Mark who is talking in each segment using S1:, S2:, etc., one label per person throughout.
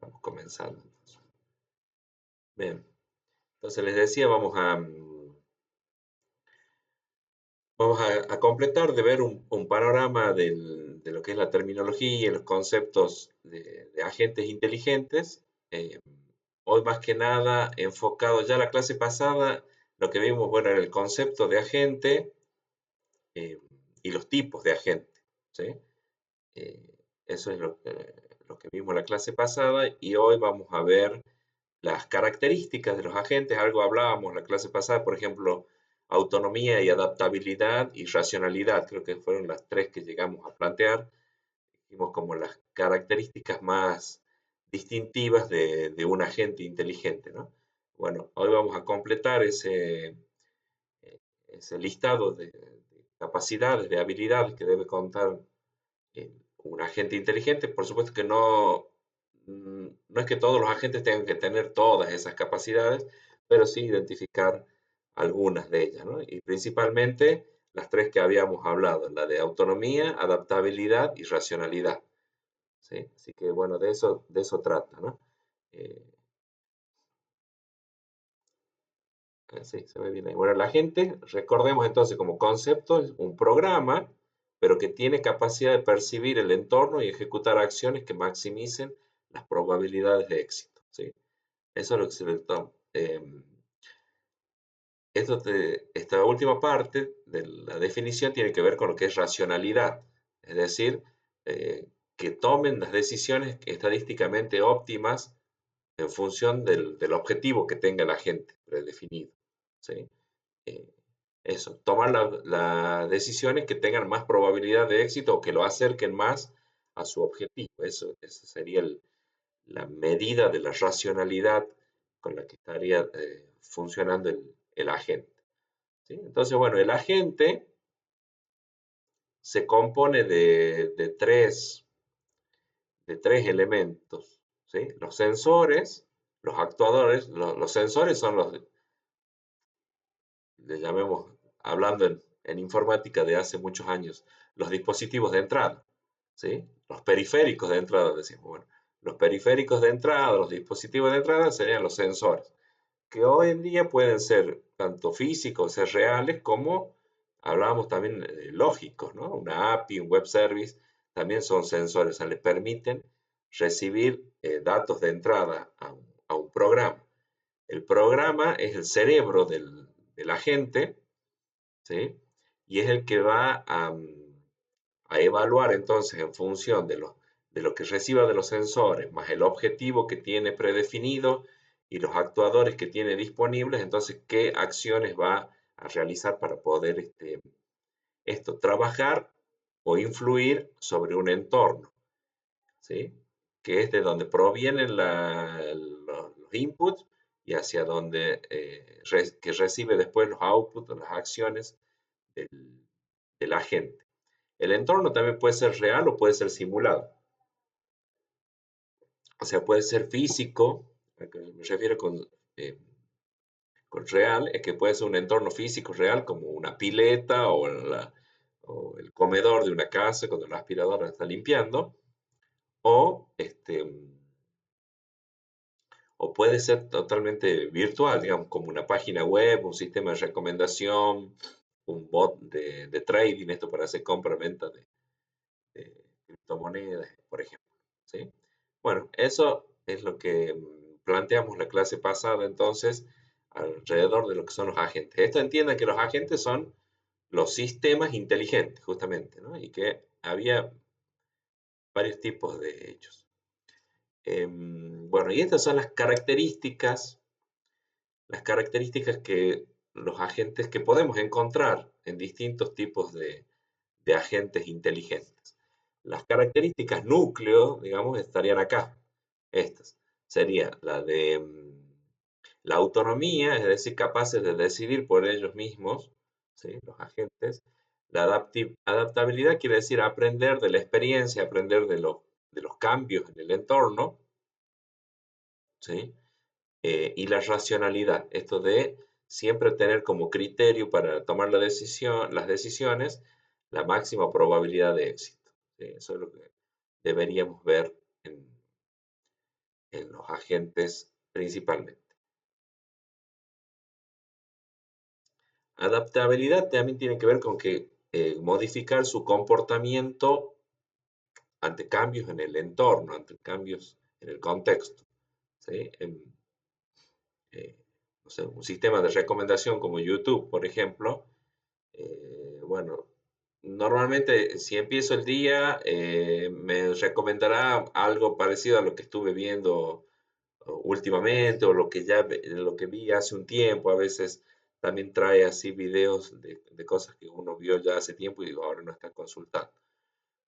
S1: Vamos comenzando. Bien, entonces les decía, vamos a completar de ver un panorama de lo que es la terminología y los conceptos de agentes inteligentes. Eh, Hoy más que nada enfocado ya la clase pasada, lo que vimos, bueno, era el concepto de agente eh, y los tipos de agente, ¿sí? Eso es lo que vimos la clase pasada y hoy vamos a ver las características de los agentes. Algo hablábamos la clase pasada, por ejemplo, autonomía y adaptabilidad y racionalidad. Creo que fueron las tres que llegamos a plantear. Dijimos como las características más distintivas de un agente inteligente, ¿no? Bueno, hoy vamos a completar ese listado de capacidades, de habilidades que debe contar un agente inteligente. Por supuesto que no es que todos los agentes tengan que tener todas esas capacidades, pero sí identificar algunas de ellas, ¿no? Y principalmente las tres que habíamos hablado, la de autonomía, adaptabilidad y racionalidad, ¿sí? Así que bueno, de eso trata, ¿no? Eh, sí, se ve bien ahí. Bueno, el agente, recordemos entonces como concepto, es un programa, pero que tiene capacidad de percibir el entorno y ejecutar acciones que maximicen las probabilidades de éxito, ¿sí? Eso es lo que se le toma. Esta última parte de la definición tiene que ver con lo que es racionalidad, es decir, que tomen las decisiones estadísticamente óptimas en función del objetivo que tenga el agente predefinido, ¿sí? Eh, Eso, tomar las decisiones que tengan más probabilidad de éxito o que lo acerquen más a su objetivo. Eso sería la medida de la racionalidad con la que estaría funcionando el agente, ¿sí? Entonces, bueno, el agente se compone de tres elementos, ¿sí? Los sensores, los actuadores. Los sensores son le llamemos, hablando en informática de hace muchos años, los dispositivos de entrada, ¿sí? Los periféricos de entrada, decimos. Bueno, los periféricos de entrada, los dispositivos de entrada serían los sensores, que hoy en día pueden ser tanto físicos, ser reales, como hablábamos también lógicos, ¿no? Una API, un web service, también son sensores, o sea, le permiten recibir datos de entrada a un programa. El programa es el cerebro del agente, ¿sí? Y es el que va a evaluar entonces en función de lo que reciba de los sensores, más el objetivo que tiene predefinido y los actuadores que tiene disponibles, entonces qué acciones va a realizar para poder trabajar o influir sobre un entorno, ¿sí? Que es de donde provienen los inputs y hacia donde que recibe después los outputs, las acciones del, del agente. El entorno también puede ser real o puede ser simulado. O sea, puede ser físico, a lo que me refiero con real, es que puede ser un entorno físico real, como una pileta o el comedor de una casa cuando la aspiradora está limpiando, o, o puede ser totalmente virtual, digamos, como una página web, un sistema de recomendación, un bot de trading, esto para hacer compra-venta de criptomonedas, por ejemplo, ¿sí? Bueno, eso es lo que planteamos la clase pasada, entonces, alrededor de lo que son los agentes. Esto entiendan que los agentes son los sistemas inteligentes, justamente, ¿no? Y que había varios tipos de ellos. Bueno, y estas son las características que los agentes que podemos encontrar en distintos tipos de agentes inteligentes. Las características núcleo, digamos, estarían acá. Estas. Sería la de la autonomía, es decir, capaces de decidir por ellos mismos, ¿sí? Los agentes. La adaptabilidad quiere decir aprender de la experiencia, aprender de los cambios en el entorno, ¿sí? Y la racionalidad, esto de siempre tener como criterio para tomar las decisiones, la máxima probabilidad de éxito, ¿sí? Eso es lo que deberíamos ver en los agentes principalmente. Adaptabilidad también tiene que ver con que modificar su comportamiento ante cambios en el entorno, ante cambios en el contexto. ¿Sí? Eh, no sé, un sistema de recomendación como YouTube, por ejemplo, bueno, normalmente si empiezo el día me recomendará algo parecido a lo que estuve viendo últimamente o lo que vi hace un tiempo. A veces también trae así videos de cosas que uno vio ya hace tiempo y digo, ahora no está consultando.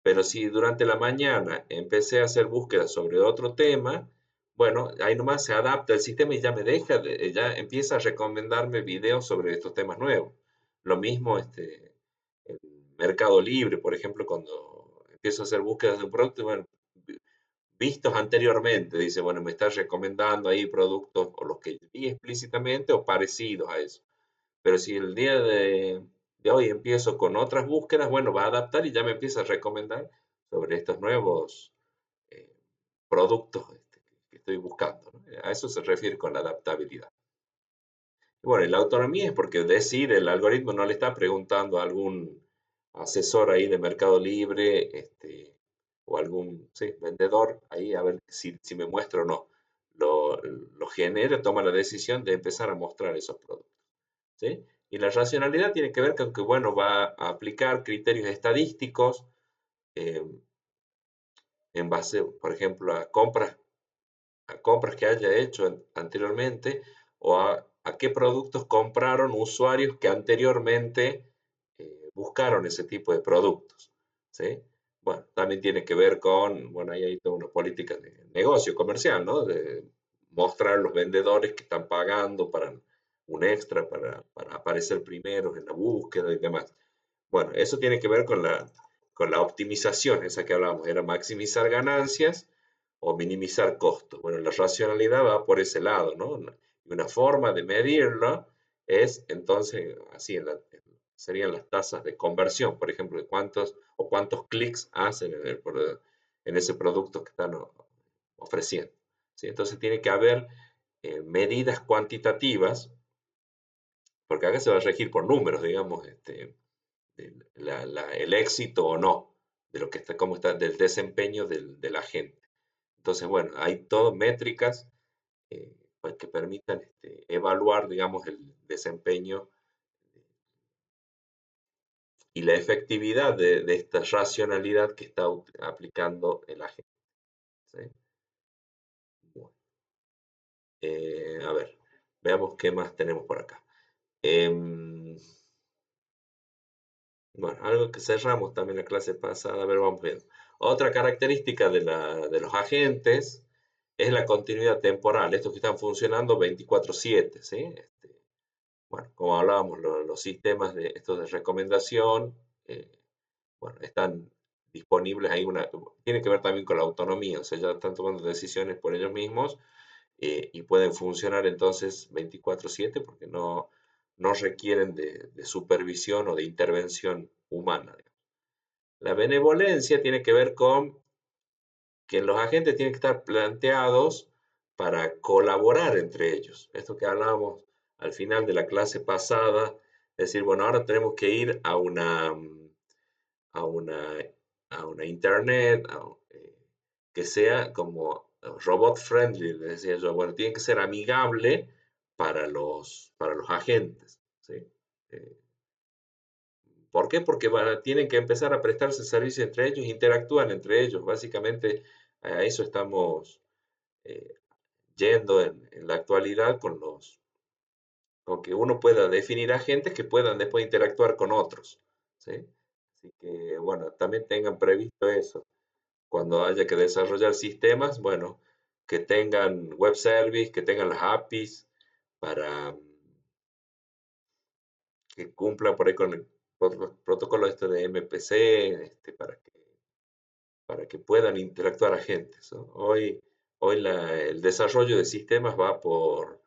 S1: Pero si durante la mañana empecé a hacer búsquedas sobre otro tema, bueno, ahí nomás se adapta el sistema y ya ya empieza a recomendarme videos sobre estos temas nuevos. Lo mismo en Mercado Libre, por ejemplo, cuando empiezo a hacer búsquedas de un producto, bueno, vistos anteriormente, dice, bueno, me está recomendando ahí productos o los que vi explícitamente o parecidos a eso. Pero si el día de hoy empiezo con otras búsquedas, bueno, va a adaptar y ya me empieza a recomendar sobre estos nuevos eh, productos que estoy buscando, ¿no? A eso se refiere con la adaptabilidad. Y bueno, y la autonomía es porque decide, el algoritmo no le está preguntando a algún asesor ahí de Mercado Libre, o algún, sí, vendedor ahí a ver si me muestra o no. Lo genera, toma la decisión de empezar a mostrar esos productos. ¿Sí? Y la racionalidad tiene que ver con que, bueno, va a aplicar criterios estadísticos eh, en base, por ejemplo, a compras que haya hecho anteriormente o a qué productos compraron usuarios que anteriormente buscaron ese tipo de productos. ¿Sí? Bueno, también tiene que ver con, bueno, ahí hay toda una política de negocio comercial, ¿no? De mostrar a los vendedores que están pagando para un extra, para aparecer primeros en la búsqueda y demás. Bueno, eso tiene que ver con la optimización, esa que hablábamos, era maximizar ganancias o minimizar costos. Bueno, la racionalidad va por ese lado, ¿no? Y una forma de medirlo es entonces, así serían las tasas de conversión, por ejemplo, de cuántos clics hacen en ese producto que están ofreciendo. ¿Sí? Entonces tiene que haber medidas cuantitativas, porque acá se va a regir por números, digamos, el éxito o no de lo que está, cómo está, del desempeño del agente. Entonces, bueno, hay todo métricas pues, que permitan evaluar, digamos, el desempeño y la efectividad de esta racionalidad que está aplicando el agente. ¿Sí? Bueno, a ver, veamos qué más tenemos por acá. Bueno, algo que cerramos también la clase pasada, a ver, vamos viendo. Otra característica de los agentes es la continuidad temporal, estos que están funcionando 24/7, ¿sí? Bueno, como hablábamos, los sistemas de estos de recomendación, bueno, están disponibles ahí tiene que ver también con la autonomía, o sea, ya están tomando decisiones por ellos mismos y pueden funcionar entonces 24/7 porque no requieren de supervisión o de intervención humana. La benevolencia tiene que ver con que los agentes tienen que estar planteados para colaborar entre ellos. Esto que hablábamos al final de la clase pasada, es decir, bueno, ahora tenemos que ir a una, a una internet que sea como robot friendly, decía yo, bueno, tiene que ser amigable para los agentes, ¿sí? Eh, ¿Por qué? Porque tienen que empezar a prestarse servicio entre ellos, interactúan entre ellos. Básicamente a eso estamos eh, yendo en la actualidad con que uno pueda definir agentes que puedan después interactuar con otros. ¿Sí? Así que, bueno, también tengan previsto eso. Cuando haya que desarrollar sistemas, bueno, que tengan web service, que tengan las APIs para que cumplan por ahí con el protocolo de MPC, para que puedan interactuar agentes, ¿no? Hoy el desarrollo de sistemas va por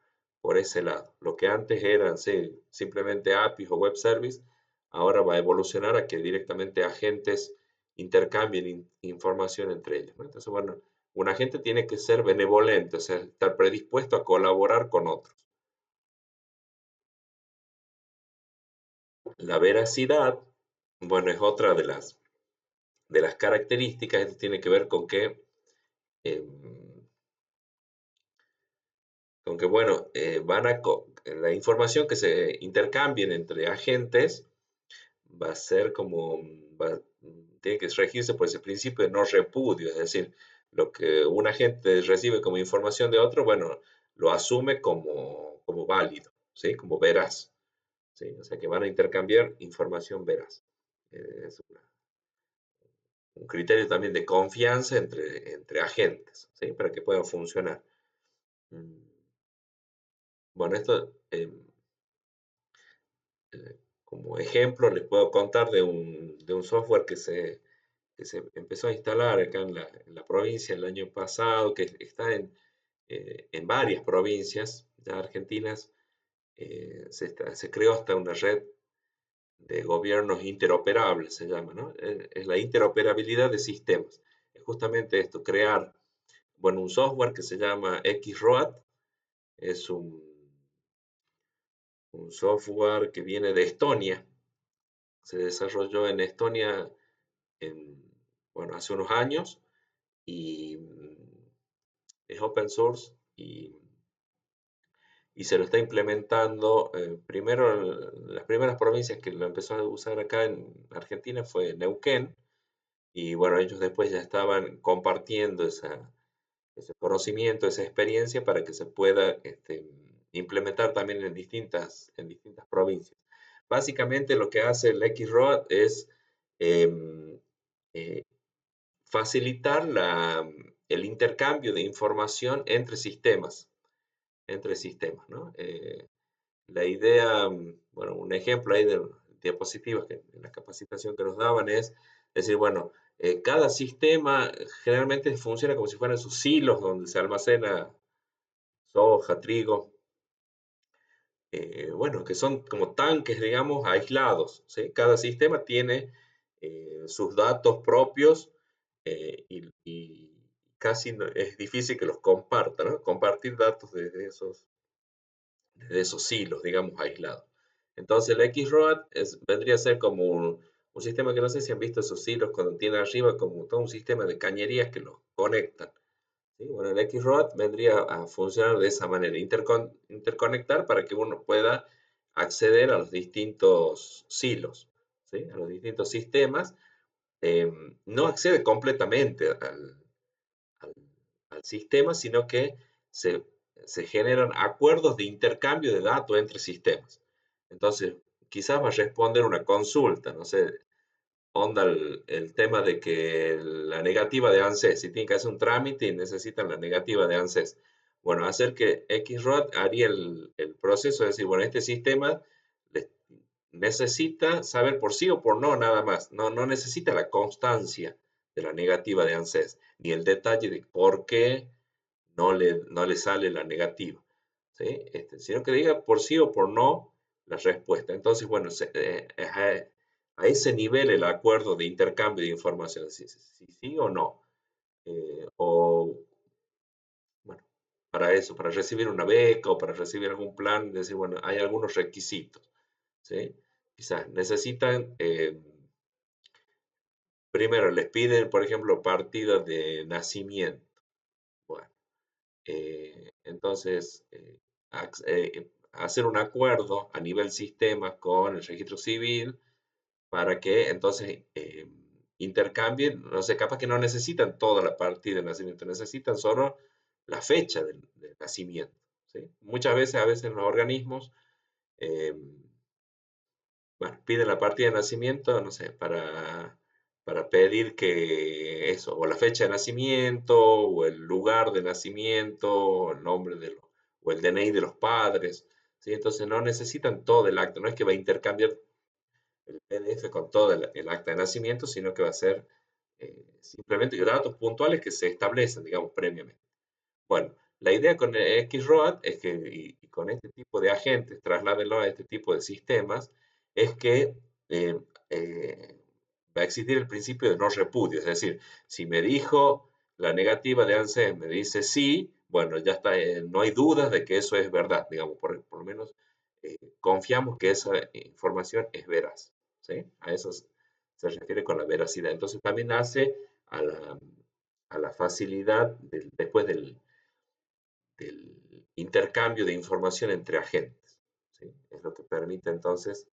S1: ese lado. Lo que antes eran sí, simplemente APIs o web service, ahora va a evolucionar a que directamente agentes intercambien información entre ellos, ¿no? Entonces, bueno, un agente tiene que ser benevolente, o sea, estar predispuesto a colaborar con otros. La veracidad, bueno, es otra de las características. Esto tiene que ver em, con que bueno, la información que se intercambien entre agentes va a ser como, tiene que regirse por ese principio de no repudio, es decir, lo que un agente recibe como información de otro, bueno, lo asume como válido, ¿sí? Como veraz, ¿sí? O sea que van a intercambiar información veraz. Es un criterio también de confianza entre agentes, ¿sí? Para que puedan funcionar. Mm, Bueno, esto como ejemplo les puedo contar de un software que se empezó a instalar acá en la provincia el año pasado, que está en varias provincias ya argentinas. Se creó hasta una red de gobiernos interoperables, se llama, ¿no? Es la interoperabilidad de sistemas. Es justamente esto, crear, bueno, un software que se llama XRoad. Es un software que viene de Estonia. Se desarrolló en Estonia bueno, hace unos años y es open source y se lo está implementando. Primero, las primeras provincias que lo empezó a usar acá en Argentina fue Neuquén, y bueno, ellos después ya estaban compartiendo ese conocimiento, esa experiencia para que se pueda implementar también en distintas provincias. Básicamente lo que hace el XROAD es em, eh, facilitar el intercambio de información entre sistemas, ¿no? La idea, bueno, un ejemplo ahí de diapositivas que en la capacitación que nos daban es decir, bueno, cada sistema generalmente funciona como si fueran sus silos donde se almacena soja, trigo, bueno, que son como tanques, digamos, aislados, ¿sí? Cada sistema tiene sus datos propios, y casi es difícil que los compartan, ¿no? Compartir datos de esos hilos, digamos, aislados. Entonces, el XROAD vendría a ser como un sistema que no sé si han visto esos hilos cuando tiene arriba como todo un sistema de cañerías que los conectan. ¿Sí? Bueno, el XROAD vendría a funcionar de esa manera, interconectar para que uno pueda acceder a los distintos silos, ¿sí? A los distintos sistemas. No accede completamente al, al sistema, sino que se, se generan acuerdos de intercambio de datos entre sistemas. Entonces, quizás va a responder una consulta, no sé, onda el tema de que la negativa de ANSES, si tienen que hacer un trámite y necesitan la negativa de ANSES. Bueno, hacer que XROAD haría el proceso de decir, bueno, este sistema necesita saber por sí o por no nada más. No necesita la constancia de la negativa de ANSES, ni el detalle de por qué no le sale la negativa, ¿sí? Sino que diga por sí o por no la respuesta. Entonces, bueno, a ese nivel el acuerdo de intercambio de información, si sí o no. O, bueno, para eso, para recibir una beca o para recibir algún plan, decir, bueno, hay algunos requisitos, ¿sí? Quizás necesitan, primero les piden, por ejemplo, partida de nacimiento. Bueno, entonces, hacer un acuerdo a nivel sistema con el registro civil para que entonces intercambien, no sé, capaz que no necesitan toda la partida de nacimiento, necesitan solo la fecha del nacimiento, ¿sí? Muchas veces, a veces los organismos, eh, bueno, piden la partida de nacimiento, no sé, para pedir que eso, o la fecha de nacimiento, o el lugar de nacimiento, o el nombre o el DNI de los padres, ¿sí? Entonces no necesitan todo el acta, no es que va a intercambiar el PDF con todo el acta de nacimiento, sino que va a ser simplemente datos puntuales que se establecen, digamos, previamente. Bueno, la idea con el XROAD es que, y con este tipo de agentes, trasládenlo a este tipo de sistemas, es que eh, va a existir el principio de no repudio. Es decir, si me dijo, la negativa de ANSES me dice sí, bueno, ya está, no hay dudas de que eso es verdad, digamos, por lo menos confiamos que esa información es veraz, ¿sí? A eso se refiere con la veracidad. Entonces también hace a la facilidad después del intercambio de información entre agentes, ¿sí? Es lo que permite entonces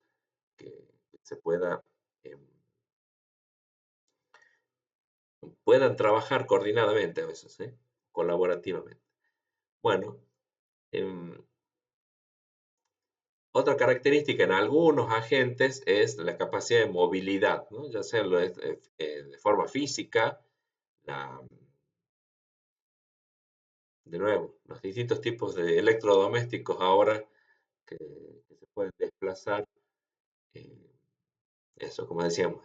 S1: que se em, puedan trabajar coordinadamente a veces, ¿sí? Colaborativamente. Bueno, em, otra característica en algunos agentes es la capacidad de movilidad, ¿no? Ya sea de forma física, la, de nuevo, los distintos tipos de electrodomésticos ahora que se pueden desplazar, eh, eso, como decíamos,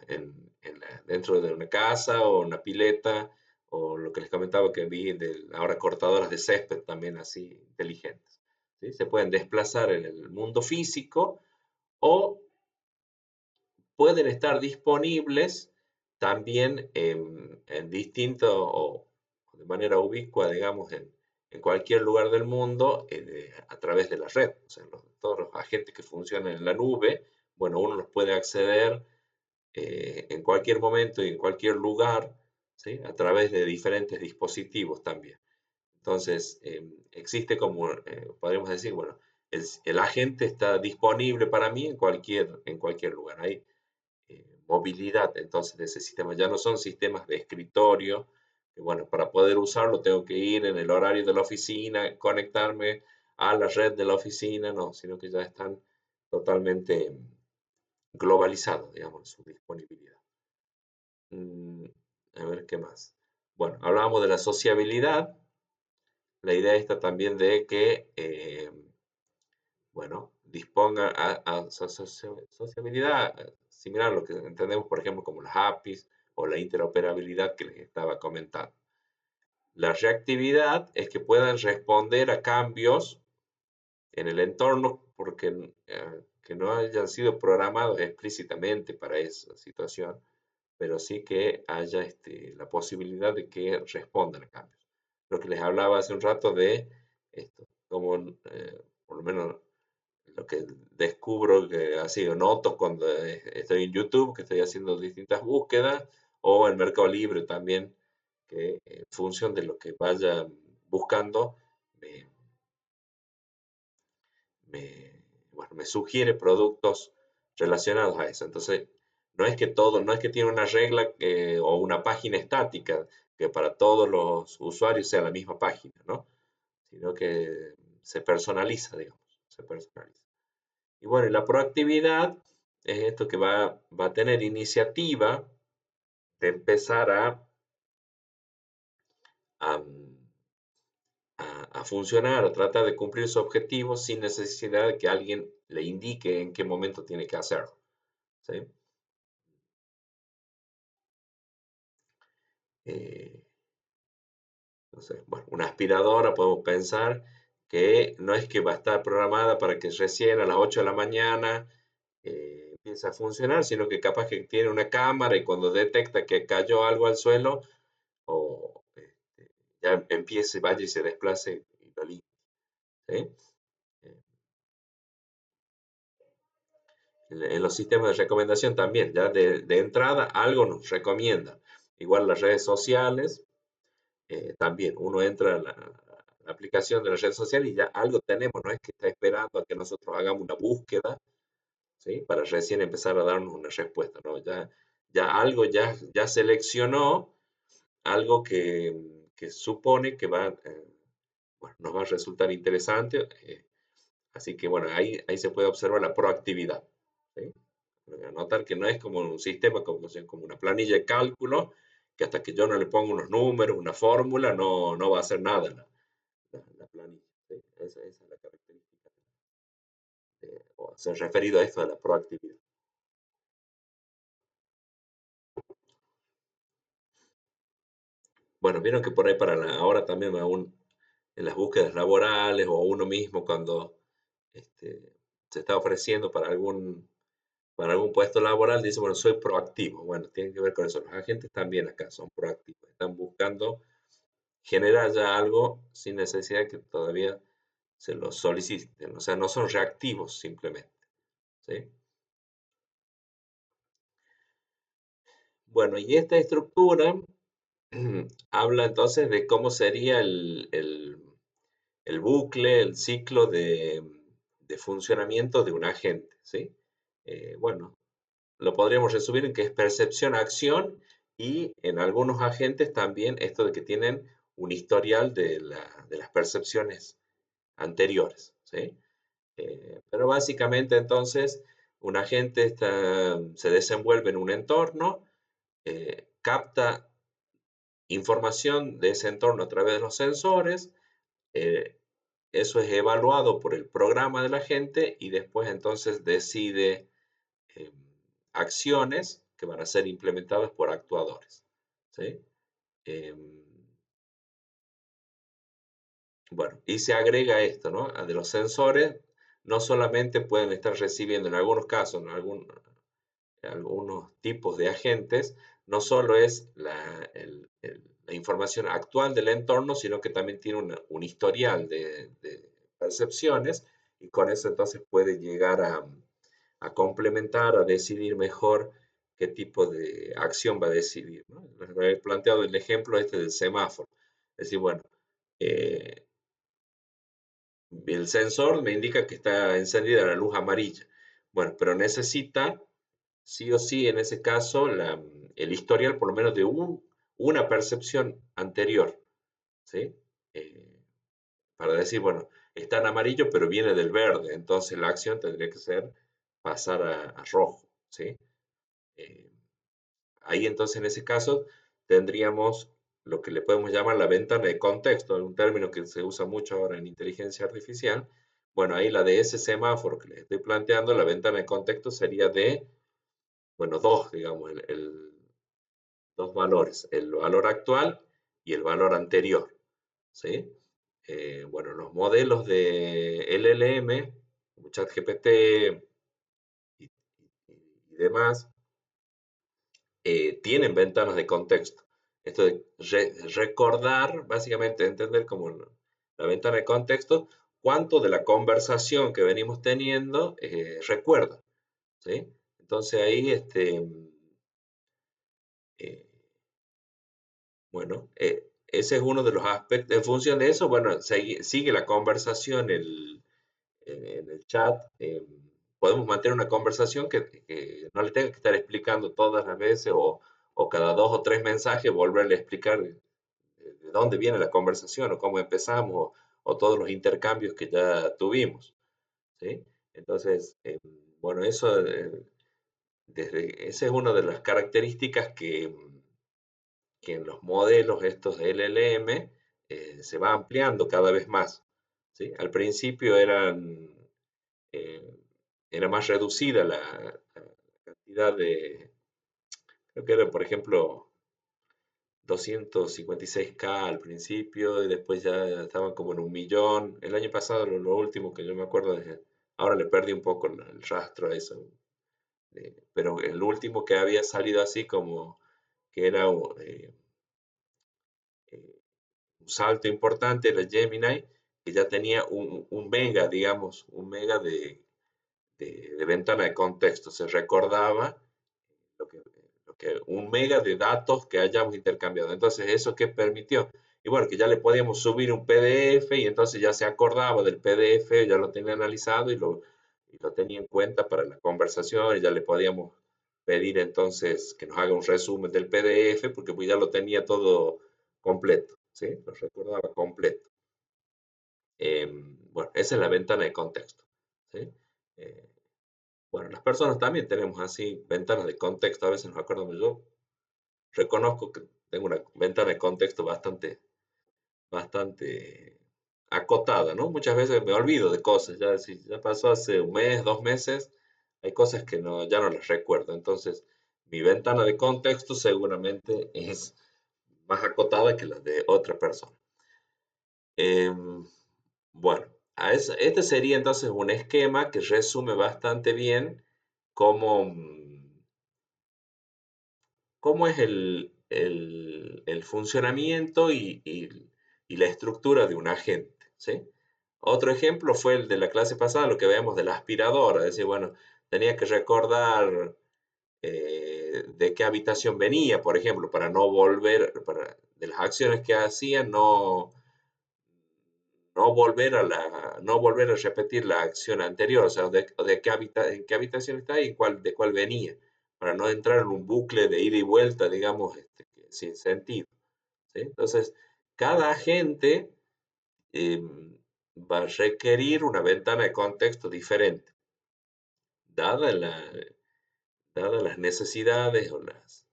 S1: dentro de una casa o una pileta, o lo que les comentaba que vi ahora cortadoras de césped también así inteligentes, ¿sí? Se pueden desplazar en el mundo físico o pueden estar disponibles también en distinto o de manera ubicua, digamos, en cualquier lugar del mundo a través de la red. O sea, todos los agentes que funcionan en la nube, bueno, uno los puede acceder en cualquier momento y en cualquier lugar, ¿sí? A través de diferentes dispositivos también. Entonces, existe como, podríamos decir, bueno, el agente está disponible para mí en cualquier lugar. Hay movilidad entonces de ese sistema. Ya no son sistemas de escritorio, que bueno, para poder usarlo tengo que ir en el horario de la oficina, conectarme a la red de la oficina, no, sino que ya están totalmente globalizados, digamos, en su disponibilidad. Mm, a ver qué más. Bueno, hablábamos de la sociabilidad. La idea está también de que, bueno, disponga a sociabilidad similar a lo que entendemos, por ejemplo, como las APIs o la interoperabilidad que les estaba comentando. La reactividad es que puedan responder a cambios en el entorno porque que no hayan sido programados explícitamente para esa situación, pero sí que haya la posibilidad de que respondan a cambios. Lo que les hablaba hace un rato de esto, como por lo menos lo que descubro que así noto cuando estoy en YouTube, que estoy haciendo distintas búsquedas, o en Mercado Libre también, que en función de lo que vaya buscando, me, bueno, me sugiere productos relacionados a eso. Entonces, no es que tiene una regla o una página estática que para todos los usuarios sea la misma página, ¿no? Sino que se personaliza, digamos, se personaliza. Y bueno, y la proactividad es esto que va a tener iniciativa de empezar a, a funcionar, a tratar de cumplir su objetivo sin necesidad de que alguien le indique en qué momento tiene que hacerlo, ¿sí? Eh, no sé, bueno, una aspiradora podemos pensar que no es que va a estar programada para que recién a las 8 de la mañana empiece a funcionar, sino que capaz que tiene una cámara y cuando detecta que cayó algo al suelo, o ya empiece, vaya y se desplace y lo limpie, ¿sí? Eh, en los sistemas de recomendación también, ya de entrada algo nos recomienda. Igual las redes sociales, también uno entra a la aplicación de la red social y ya algo tenemos, no es que está esperando a que nosotros hagamos una búsqueda, ¿sí? Para recién empezar a darnos una respuesta, ¿no? Ya algo ya seleccionó algo que supone que bueno, nos va a resultar interesante. Así que bueno, ahí se puede observar la proactividad, ¿sí? Notar que no es como un sistema, como una planilla de cálculo, que hasta que yo no le ponga unos números, una fórmula, no va a hacer nada la planilla, ¿sí? Esa es la característica, o se ha referido a esto de la proactividad. Bueno, vieron que por ahí ahora también aún en las búsquedas laborales o uno mismo cuando este, se está ofreciendo para algún puesto laboral, dice, bueno, soy proactivo. Bueno, tiene que ver con eso. Los agentes también acá son proactivos. Están buscando genera ya algo sin necesidad de que todavía se lo soliciten. O sea, no son reactivos simplemente. ¿Sí? Bueno, y esta estructura habla entonces de cómo sería el bucle, el ciclo de funcionamiento de un agente, ¿sí? Bueno, lo podríamos resumir en que es percepción, acción y en algunos agentes también esto de que tienen un historial de las percepciones anteriores, ¿sí? Pero básicamente entonces un agente se desenvuelve en un entorno, capta información de ese entorno a través de los sensores, eh, eso es evaluado por el programa de la gente y después entonces decide eh, acciones que van a ser implementadas por actuadores. ¿Sí? Eh, bueno, y se agrega esto, ¿no? De los sensores, no solamente pueden estar recibiendo en algunos casos, algunos tipos de agentes, no solo es la información actual del entorno, sino que también tiene un historial de percepciones y con eso entonces puede llegar a complementar, a decidir mejor qué tipo de acción va a decidir, ¿no? He planteado el ejemplo este del semáforo. Es decir, bueno, eh, el sensor me indica que está encendida la luz amarilla. Bueno, pero necesita sí o sí, en ese caso, el historial por lo menos de una percepción anterior, ¿sí? Eh, para decir, bueno, está en amarillo, pero viene del verde, entonces la acción tendría que ser pasar a rojo, ¿sí? Eh, ahí entonces en ese caso tendríamos lo que le podemos llamar la ventana de contexto, un término que se usa mucho ahora en inteligencia artificial. Bueno, ahí la de ese semáforo que les estoy planteando, la ventana de contexto sería de, bueno, dos, digamos, dos valores, el valor actual y el valor anterior, ¿sí? Bueno, los modelos de LLM, ChatGPT y, y demás, tienen ventanas de contexto. Esto de recordar, básicamente entender como la ventana de contexto, cuánto de la conversación que venimos teniendo recuerda, ¿sí? Entonces ahí, eh, bueno, ese es uno de los aspectos. En función de eso, bueno, sigue la conversación en el chat. Podemos mantener una conversación que no le tenga que estar explicando todas las veces o cada dos o tres mensajes volverle a explicar de dónde viene la conversación o cómo empezamos o todos los intercambios que ya tuvimos. ¿Sí? Entonces, bueno, eso, esa es una de las características que en los modelos estos de LLM se va ampliando cada vez más. ¿Sí? Al principio eh, era más reducida la cantidad creo que era por ejemplo 256K al principio y después ya estaban como en 1 millón. El año pasado, lo último que yo me acuerdo, ahora le perdí un poco el rastro a eso, pero el último que había salido así como que era eh, un salto importante era Gemini, que ya tenía un mega, digamos, un mega de ventana de contexto. Se recordaba lo que, un mega de datos que hayamos intercambiado. Entonces, ¿eso qué permitió? Y bueno, que ya le podíamos subir un PDF y entonces ya se acordaba del PDF, ya lo tenía analizado y lo tenía en cuenta para la conversación y ya le podíamos pedir entonces que nos haga un resumen del PDF porque pues ya lo tenía todo completo, ¿sí? Lo recordaba completo. Bueno, esa es la ventana de contexto, ¿sí? Eh, bueno, las personas también tenemos así ventanas de contexto, a veces nos acordamos. Yo reconozco que tengo una ventana de contexto bastante acotada, ¿no? Muchas veces me olvido de cosas, ya, si ya pasó hace un mes, 2 meses, hay cosas que no, ya no las recuerdo. Entonces, mi ventana de contexto seguramente es más acotada que la de otra persona. Em, bueno, este sería entonces un esquema que resume bastante bien cómo, cómo es el funcionamiento y y la estructura de un agente, ¿sí? Otro ejemplo fue el de la clase pasada, lo que vemos de la aspiradora, es decir, bueno, tenía que recordar de qué habitación venía, por ejemplo, para no volver, de las acciones que hacía, no volver a repetir la acción anterior, o sea, de qué en qué habitación está y de cuál venía, para no entrar en un bucle de ida y vuelta, digamos, sin sentido, ¿sí? Entonces, cada agente va a requerir una ventana de contexto diferente, dada dadas las necesidades o las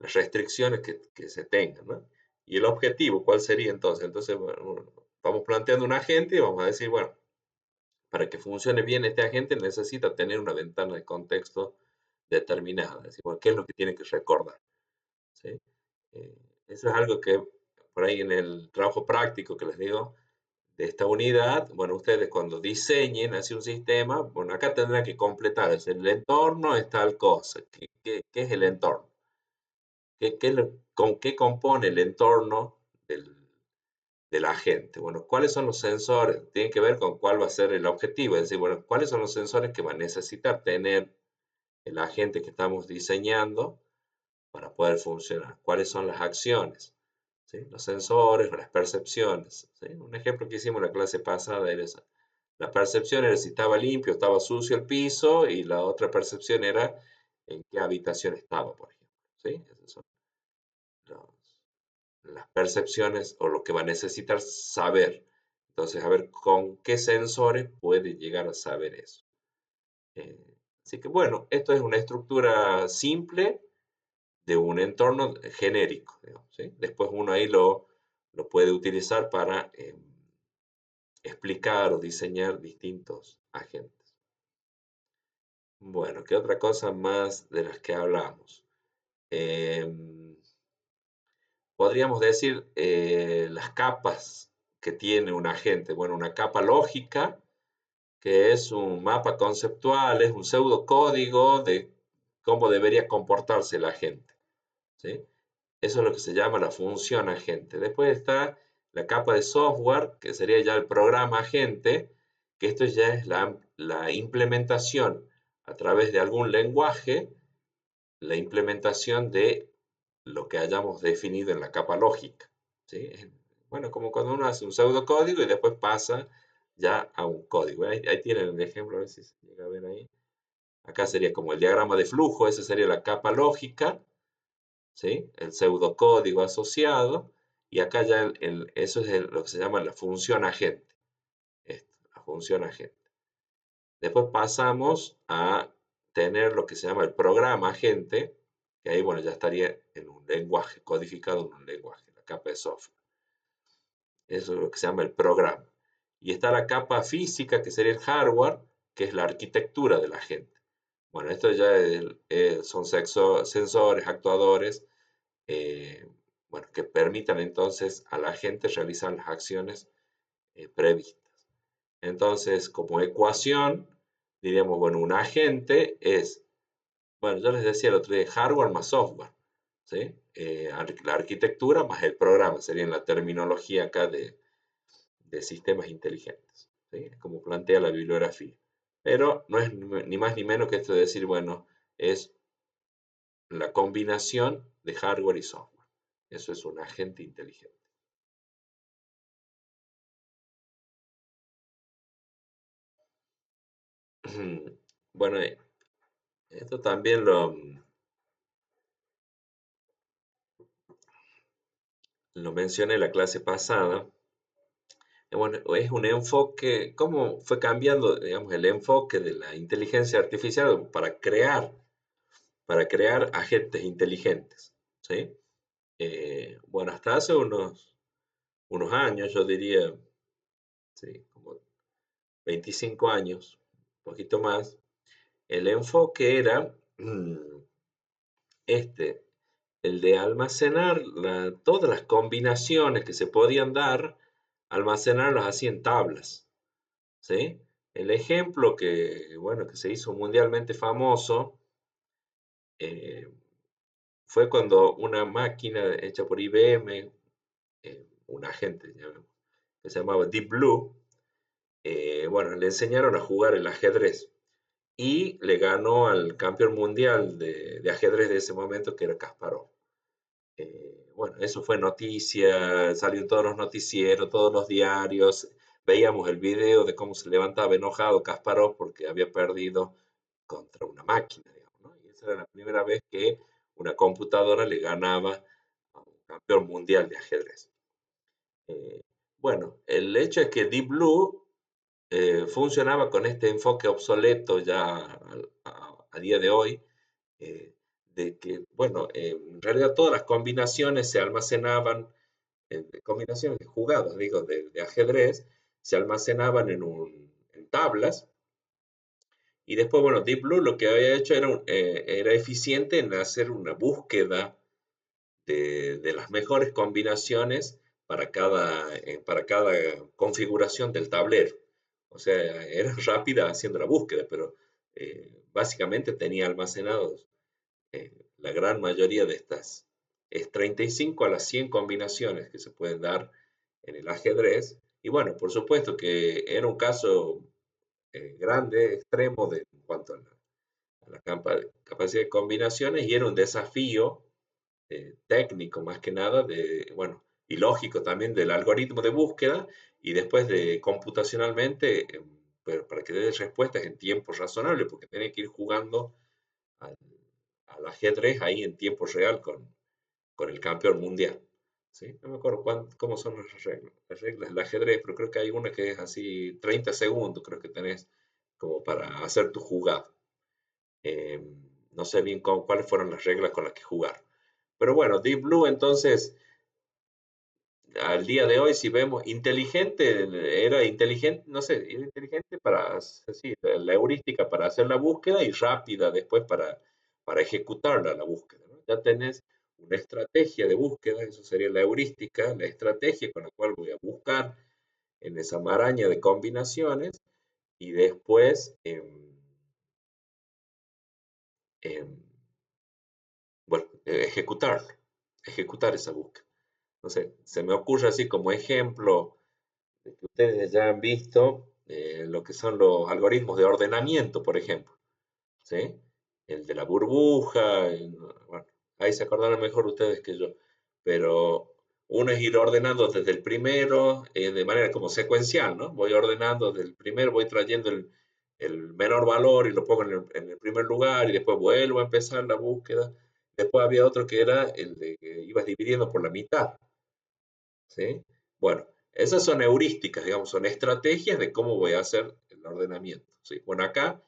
S1: restricciones que se tengan, ¿no? Y el objetivo, ¿cuál sería entonces? Entonces, bueno, vamos planteando un agente y vamos a decir, bueno, para que funcione bien este agente necesita tener una ventana de contexto determinada. Es decir, bueno, ¿qué es lo que tiene que recordar? ¿Sí? Eh, Eso es algo que por ahí en el trabajo práctico que les digo, de esta unidad, bueno, ustedes cuando diseñen así un sistema, bueno, acá tendrán que completar, es el entorno es tal cosa. ¿Qué es el entorno? ¿Con qué compone el entorno del agente? Bueno, ¿cuáles son los sensores? Tiene que ver con cuál va a ser el objetivo, es decir, bueno, ¿cuáles son los sensores que va a necesitar tener el agente que estamos diseñando para poder funcionar? ¿Cuáles son las acciones? ¿Sí? Los sensores o las percepciones. ¿Sí? Un ejemplo que hicimos en la clase pasada era esa. La percepción era si estaba limpio, estaba sucio el piso, y la otra percepción era en qué habitación estaba, por ejemplo. ¿Sí? Esas son los- las percepciones o lo que va a necesitar saber. Entonces, a ver con qué sensores puede llegar a saber eso. Eh, Así que bueno, esto es una estructura simple de un entorno genérico, digamos, ¿sí? Después uno ahí lo puede utilizar para explicar o diseñar distintos agentes. Bueno, ¿qué otra cosa más de las que hablamos? Em, Podríamos decir las capas que tiene un agente. Bueno, una capa lógica, que es un mapa conceptual, es un pseudocódigo de cómo debería comportarse el agente, ¿sí? Eso es lo que se llama la función agente. Después está la capa de software, que sería ya el programa agente, que esto ya es la implementación a través de algún lenguaje, la implementación de lo que hayamos definido en la capa lógica, ¿sí? Bueno, como cuando uno hace un pseudocódigo y después pasa ya a un código. Ahí tienen el ejemplo, a ver si se llega a ver ahí. Acá sería como el diagrama de flujo, esa sería la capa lógica, ¿sí? El pseudocódigo asociado, y acá ya eso es lo que se llama la función agente. Esto, la función agente. Después pasamos a tener lo que se llama el programa agente, que ahí, bueno, ya estaría en un lenguaje, codificado en un lenguaje, la capa de software. Eso es lo que se llama el programa. Y está la capa física, que sería el hardware, que es la arquitectura del agente. Bueno, esto ya son sensores, actuadores, eh, bueno, que permitan entonces a la gente realizar las acciones previstas. Entonces, como ecuación, diríamos, bueno, un agente es, bueno, yo les decía el otro día, hardware más software, ¿sí? La arquitectura más el programa, sería la terminología acá de sistemas inteligentes, ¿sí? Como plantea la bibliografía. Pero no es ni más ni menos que esto de decir, bueno, es la combinación de hardware y software. Eso es un agente inteligente. Bueno, esto también lo mencioné en la clase pasada. Bueno, es un enfoque, cómo fue cambiando, digamos, el enfoque de la inteligencia artificial para crear agentes inteligentes, ¿sí? Bueno, hasta hace unos años, yo diría, sí, como 25 años, un poquito más, el enfoque era este, el de almacenar todas las combinaciones que se podían dar, almacenarlas así en tablas, ¿sí? El ejemplo bueno, que se hizo mundialmente famoso fue cuando una máquina hecha por IBM, un agente, llamemos, que se llamaba Deep Blue. Bueno, le enseñaron a jugar el ajedrez y le ganó al campeón mundial de ajedrez de ese momento, que era Kasparov. Bueno, eso fue noticia, salió en todos los noticieros, todos los diarios. Veíamos el video de cómo se levantaba enojado Kasparov porque había perdido contra una máquina, digamos, ¿no? Y esa era la primera vez que una computadora le ganaba a un campeón mundial de ajedrez. Eh, bueno, el hecho es que Deep Blue funcionaba con este enfoque obsoleto ya a día de hoy, eh, de que, bueno, en realidad todas las combinaciones se almacenaban, combinaciones de jugadas, digo, de ajedrez, se almacenaban en tablas. Y después, bueno, Deep Blue lo que había hecho era eficiente en hacer una búsqueda de las mejores combinaciones para cada configuración del tablero. O sea, era rápida haciendo la búsqueda, pero básicamente tenía almacenados la gran mayoría de estas. Es 35 a las 100 combinaciones que se pueden dar en el ajedrez. Y bueno, por supuesto que era un caso grande, extremo en cuanto a la capacidad de combinaciones, y era un desafío técnico más que nada, bueno, y lógico también, del algoritmo de búsqueda, y después de computacionalmente, pero para que dé respuestas en tiempo razonable, porque tenía que ir jugando al, al ajedrez ahí en tiempo real con el campeón mundial. ¿Sí? No me acuerdo cómo son las reglas del ajedrez, pero creo que hay una que es así, 30 segundos creo que tenés como para hacer tu jugada. Eh, no sé bien cuáles fueron las reglas con las que jugar. Pero bueno, Deep Blue entonces, al día de hoy, si vemos inteligente, era inteligente, no sé, era inteligente para, sí, la heurística para hacer la búsqueda, y rápida después para ejecutarla la búsqueda, ¿no? Ya tenés una estrategia de búsqueda, eso sería la heurística, la estrategia con la cual voy a buscar en esa maraña de combinaciones, y después, em, bueno, ejecutar esa búsqueda. No sé, se me ocurre así como ejemplo de que ustedes ya han visto lo que son los algoritmos de ordenamiento, por ejemplo, ¿sí? El de la burbuja, bueno, ahí se acordarán mejor ustedes que yo, pero uno es ir ordenando desde el primero, de manera como secuencial, ¿no? Voy ordenando desde el primero, voy trayendo el menor valor y lo pongo en el primer lugar, y después vuelvo a empezar la búsqueda. Después había otro que era el de que ibas dividiendo por la mitad, ¿sí? Bueno, esas son heurísticas, digamos, son estrategias de cómo voy a hacer el ordenamiento, ¿sí? Bueno, acá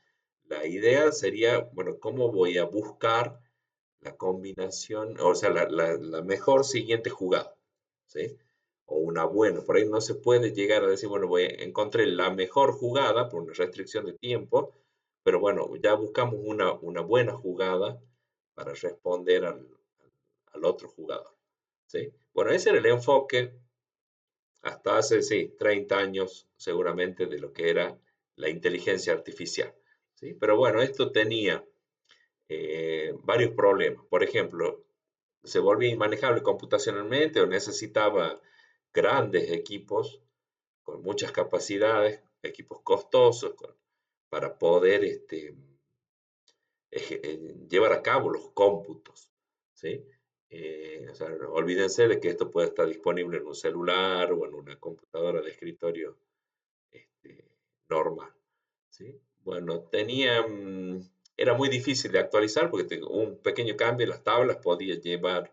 S1: la idea sería, bueno, cómo voy a buscar la combinación, o sea, la mejor siguiente jugada, ¿sí? O una buena, por ahí no se puede llegar a decir, bueno, encontré la mejor jugada por una restricción de tiempo, pero bueno, ya buscamos una buena jugada para responder al otro jugador, ¿sí? Bueno, ese era el enfoque hasta hace, sí, 30 años seguramente, de lo que era la inteligencia artificial, ¿sí? Pero bueno, esto tenía varios problemas. Por ejemplo, se volvía inmanejable computacionalmente, o necesitaba grandes equipos con muchas capacidades, equipos costosos, para poder llevar a cabo los cómputos, ¿sí? O sea, olvídense de que esto puede estar disponible en un celular o en una computadora de escritorio este, normal, ¿sí? Bueno, era muy difícil de actualizar, porque un pequeño cambio en las tablas podía llevar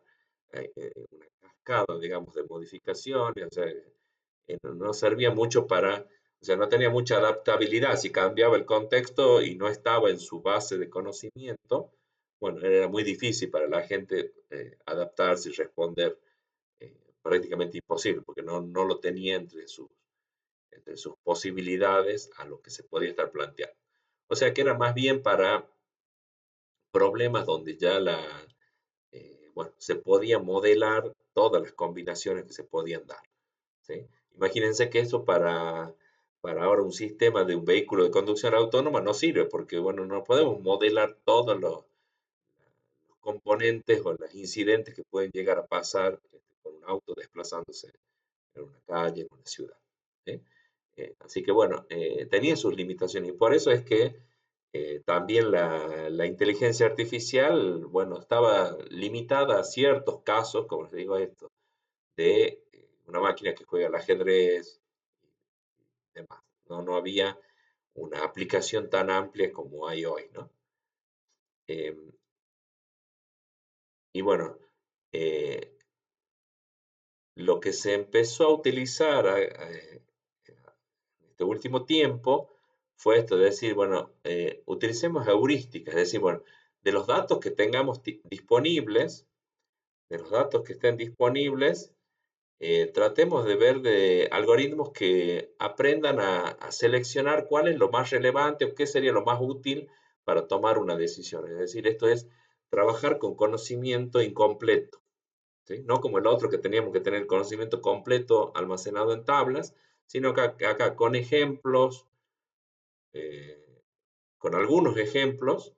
S1: una cascada, digamos, de modificaciones. O sea, no servía mucho o sea, no tenía mucha adaptabilidad. Si cambiaba el contexto y no estaba en su base de conocimiento, bueno, era muy difícil para la gente adaptarse y responder, prácticamente imposible, porque no lo tenía entre sus posibilidades a lo que se podía estar planteando. O sea que era más bien para problemas donde ya bueno, se podía modelar todas las combinaciones que se podían dar, ¿sí? Imagínense que eso para ahora un sistema de un vehículo de conducción autónoma no sirve, porque bueno, no podemos modelar todos los componentes o los incidentes que pueden llegar a pasar con un auto desplazándose en una calle, en una ciudad. ¿Sí? Así que bueno, tenía sus limitaciones y por eso es que también la inteligencia artificial, bueno, estaba limitada a ciertos casos, como les digo esto, de una máquina que juega al ajedrez y demás. No, no había una aplicación tan amplia como hay hoy, ¿no? Em, y bueno, eh, lo que se empezó a utilizar en este último tiempo fue esto de decir, bueno, utilicemos heurísticas, es decir, bueno, de los datos que tengamos disponibles, de los datos que estén disponibles, tratemos de ver de algoritmos que aprendan a seleccionar cuál es lo más relevante o qué sería lo más útil para tomar una decisión. Es decir, esto es trabajar con conocimiento incompleto, ¿sí? No como el otro que teníamos que tener conocimiento completo almacenado en tablas, sino que acá con ejemplos, eh, con algunos ejemplos,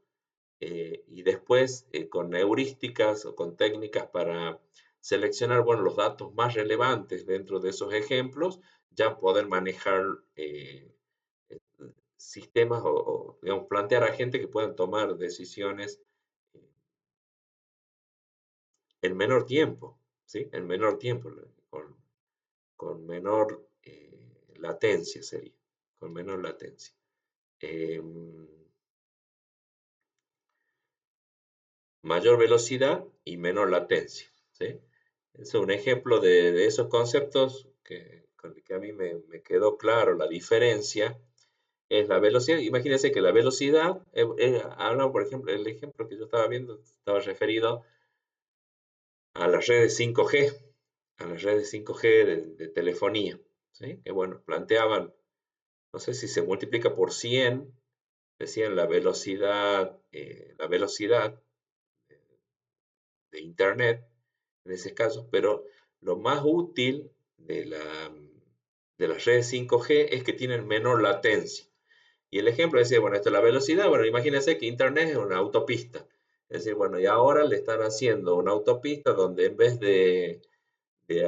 S1: y después con heurísticas o con técnicas para seleccionar, bueno, los datos más relevantes dentro de esos ejemplos, ya poder manejar eh, sistemas o, digamos, plantear a gente que puedan tomar decisiones en menor tiempo, ¿sí? En menor tiempo, con menor latencia sería, con menor latencia. Em, Mayor velocidad y menor latencia, ¿sí? Es un ejemplo de esos conceptos con el que a mí me quedó claro la diferencia, es la velocidad. Imagínense que la velocidad, habla, por ejemplo, el ejemplo que yo estaba viendo estaba referido a las redes 5G, a las redes 5G de telefonía, ¿sí? Que bueno, planteaban, no sé si se multiplica por 100, decían la velocidad de Internet en ese caso, pero lo más útil de las redes 5G es que tienen menor latencia. Y el ejemplo decía, bueno, esto es la velocidad, bueno, imagínense que Internet es una autopista. Es decir, bueno, y ahora le están haciendo una autopista donde en vez de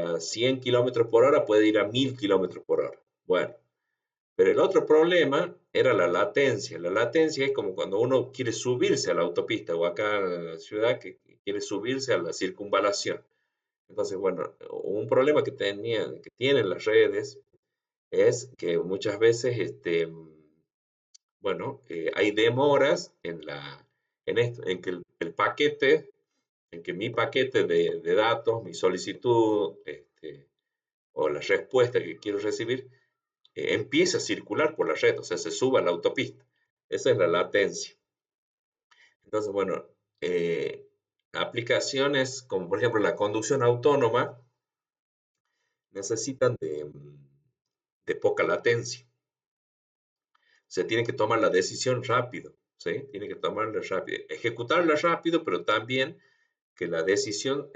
S1: a 100 kilómetros por hora puede ir a 1000 kilómetros por hora. Bueno, pero el otro problema era la latencia. La latencia es como cuando uno quiere subirse a la autopista o acá en la ciudad que quiere subirse a la circunvalación. Entonces, bueno, un problema que tienen las redes es que muchas veces, bueno, hay demoras en que el paquete, en que mi paquete de datos, mi solicitud, o la respuesta que quiero recibir, empieza a circular por la red, o sea, se suba a la autopista. Esa es la latencia. Entonces, bueno, aplicaciones como por ejemplo la conducción autónoma necesitan de poca latencia. Se tiene que tomar la decisión rápido, ¿sí? Tiene que tomarla rápido, ejecutarla rápido, pero también que la decisión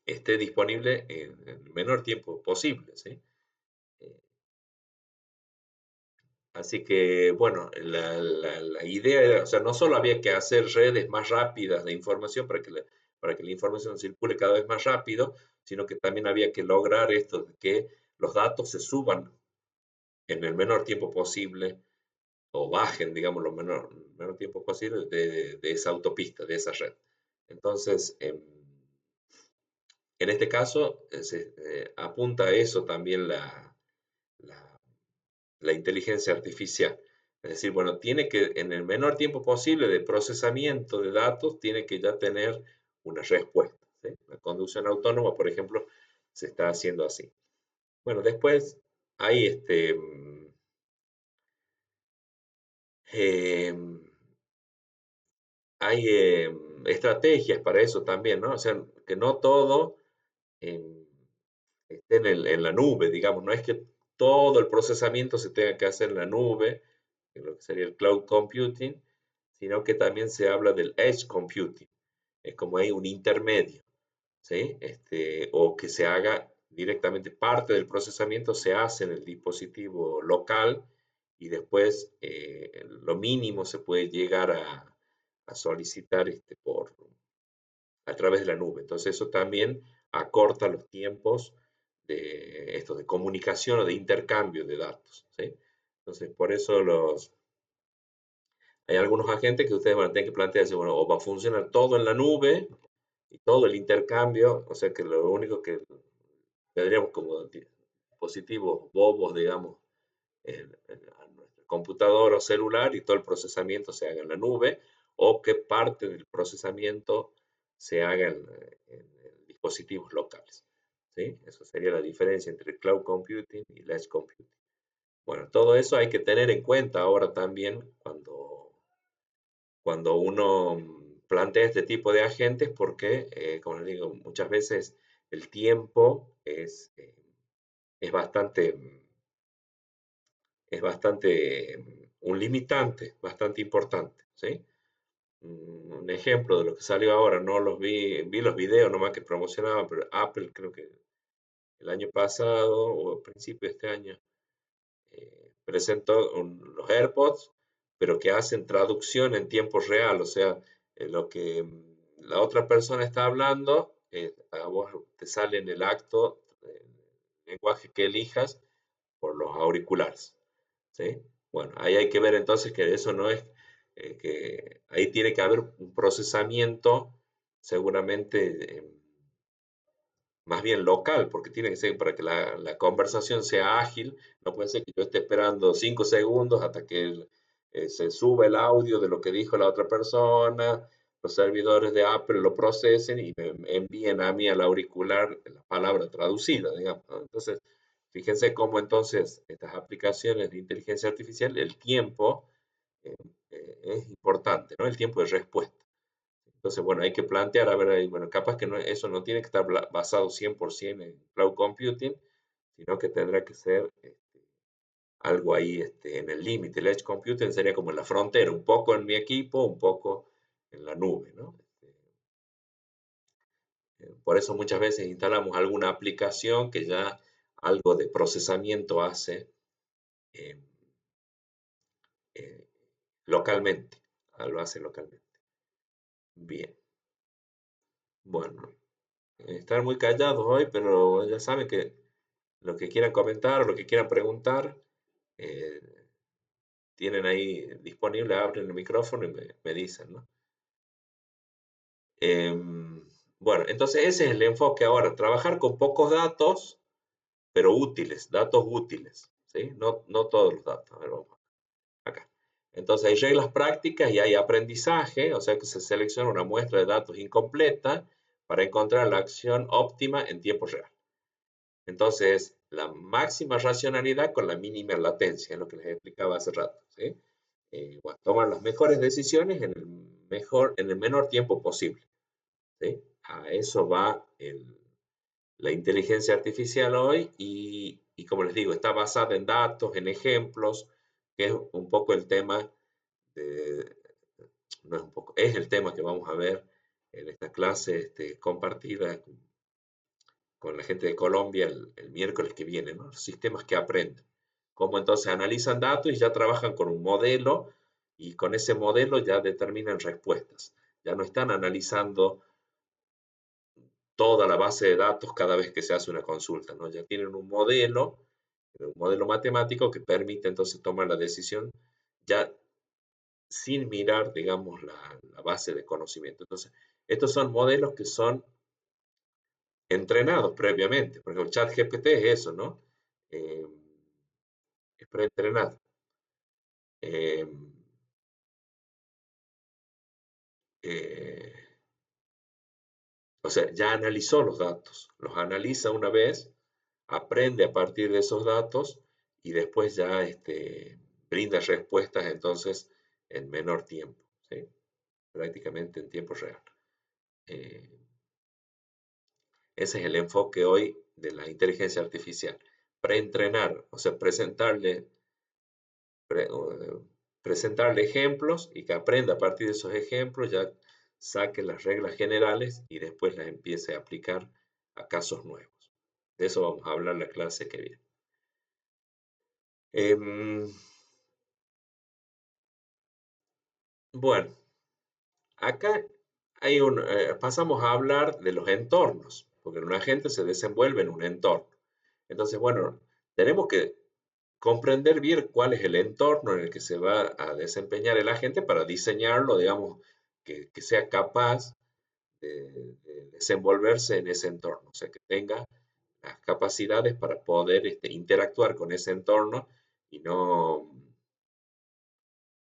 S1: esté disponible en el menor tiempo posible, ¿sí? Eh, Así que, bueno, la idea era, o sea, no solo había que hacer redes más rápidas de información para que la información circule cada vez más rápido, sino que también había que lograr esto, de que los datos se suban en el menor tiempo posible o bajen, digamos, lo menor tiempo posible de esa autopista, de esa red. Entonces, en este caso, se apunta a eso también la la inteligencia artificial. Es decir, bueno, tiene que, en el menor tiempo posible de procesamiento de datos, tiene que ya tener una respuesta, ¿sí? La conducción autónoma, por ejemplo, se está haciendo así. Bueno, después hay eh, hay estrategias para eso también, ¿no? O sea, que no todo eh, esté en la nube, digamos, no es que todo el procesamiento se tenga que hacer en la nube, en lo que sería el cloud computing, sino que también se habla del edge computing. Es como hay un intermedio, ¿sí? O que se haga directamente parte del procesamiento se hace en el dispositivo local y después lo mínimo se puede llegar a solicitar a través de la nube. Entonces eso también acorta los tiempos esto de comunicación o de intercambio de datos, ¿sí? Entonces, por eso hay algunos agentes que ustedes van a tener que plantearse, bueno, o va a funcionar todo en la nube y todo el intercambio, o sea que lo único que tendríamos como dispositivos bobos, digamos, a nuestro computador o celular y todo el procesamiento se haga en la nube, o que parte del procesamiento se haga en dispositivos locales, ¿sí? Eso sería la diferencia entre cloud computing y edge computing. Bueno, todo eso hay que tener en cuenta ahora también cuando uno plantea este tipo de agentes, porque, como les digo, muchas veces el tiempo es bastante, un limitante bastante importante, ¿sí? Un ejemplo de lo que salió ahora, no los vi los videos nomás que promocionaban, pero Apple creo que el año pasado o a principio de este año presentó los AirPods, pero que hacen traducción en tiempo real, o sea, lo que la otra persona está hablando, a vos te sale en el acto, el lenguaje que elijas por los auriculares, ¿sí? Bueno, ahí hay que ver entonces que eso no es, que ahí tiene que haber un procesamiento seguramente más bien local, porque tiene que ser para que la conversación sea ágil. No puede ser que yo esté esperando 5 segundos hasta que se sube el audio de lo que dijo la otra persona, los servidores de Apple lo procesen y me envíen a mí al auricular la palabra traducida, digamos, ¿no? Entonces, fíjense cómo entonces estas aplicaciones de inteligencia artificial, el tiempo eh, es importante, ¿no? El tiempo de respuesta. Entonces, bueno, hay que plantear, a ver, bueno, capaz que eso no tiene que estar basado 100% en cloud computing, sino que tendrá que ser algo ahí en el límite. El edge computing sería como en la frontera, un poco en mi equipo, un poco en la nube, ¿no? Por eso muchas veces instalamos alguna aplicación que ya algo de procesamiento hace eh, eh, localmente, lo hace localmente. Bien, bueno, estar muy callados hoy, pero ya saben que lo que quieran comentar o lo que quieran preguntar, eh, tienen ahí disponible, abren el micrófono y me dicen, ¿no? Bueno, entonces ese es el enfoque ahora, trabajar con pocos datos, pero útiles, datos útiles, ¿sí? No todos los datos. A ver, vamos acá. Entonces hay reglas prácticas y hay aprendizaje, o sea que se selecciona una muestra de datos incompleta para encontrar la acción óptima en tiempo real. Entonces, la máxima racionalidad con la mínima latencia, es lo que les explicaba hace rato, ¿sí? Bueno, tomar las mejores decisiones en el menor tiempo posible, ¿sí? A eso va la inteligencia artificial hoy y como les digo, está basada en datos, en ejemplos, que es un poco el tema de, no es un poco, es el tema que vamos a ver en esta clase compartida con la gente de Colombia el miércoles que viene, ¿no? Los sistemas que aprenden. Cómo entonces analizan datos y ya trabajan con un modelo y con ese modelo ya determinan respuestas. Ya no están analizando toda la base de datos cada vez que se hace una consulta, ¿no? Ya tienen un modelo matemático que permite entonces tomar la decisión ya sin mirar, digamos, la base de conocimiento. Entonces, estos son modelos que son entrenados previamente. Por ejemplo, ChatGPT es eso, ¿no? Eh, es preentrenado. Eh, eh, o sea, ya analizó los datos, los analiza una vez, aprende a partir de esos datos y después ya brinda respuestas entonces en menor tiempo, ¿sí? Prácticamente en tiempo real. Eh, Ese es el enfoque hoy de la inteligencia artificial. Preentrenar, o sea, presentarle ejemplos y que aprenda a partir de esos ejemplos, ya saque las reglas generales y después las empiece a aplicar a casos nuevos. De eso vamos a hablar la clase que viene. Bueno, acá pasamos a hablar de los entornos, porque un agente se desenvuelve en un entorno. Entonces, bueno, tenemos que comprender bien cuál es el entorno en el que se va a desempeñar el agente para diseñarlo, digamos, que sea capaz de desenvolverse en ese entorno, o sea, que tenga las capacidades para poder interactuar con ese entorno y no,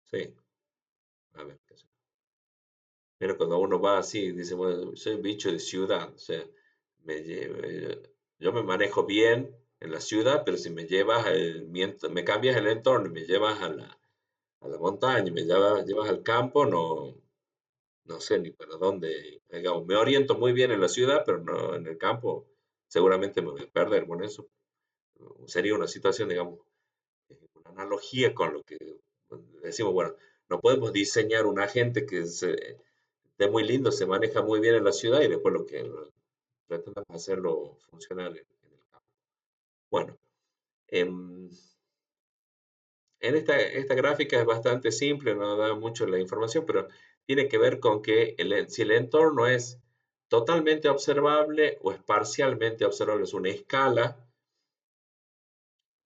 S1: sí, a ver, qué sé. Pero cuando uno va así, dice, bueno, soy un bicho de ciudad, o sea, yo me manejo bien en la ciudad, pero si me llevas me cambias el entorno y me llevas a la montaña, llevas al campo, no sé ni para dónde, digamos, me oriento muy bien en la ciudad, pero no en el campo, seguramente me voy a perder. Bueno, eso sería una situación, digamos, una analogía con lo que decimos, bueno, no podemos diseñar un agente que esté muy lindo, se maneja muy bien en la ciudad y después lo que pretendamos hacerlo funcionar en el campo. Bueno, em, en esta gráfica es bastante simple, no da mucho la información, pero tiene que ver con que si el entorno es totalmente observable o es parcialmente observable, es una escala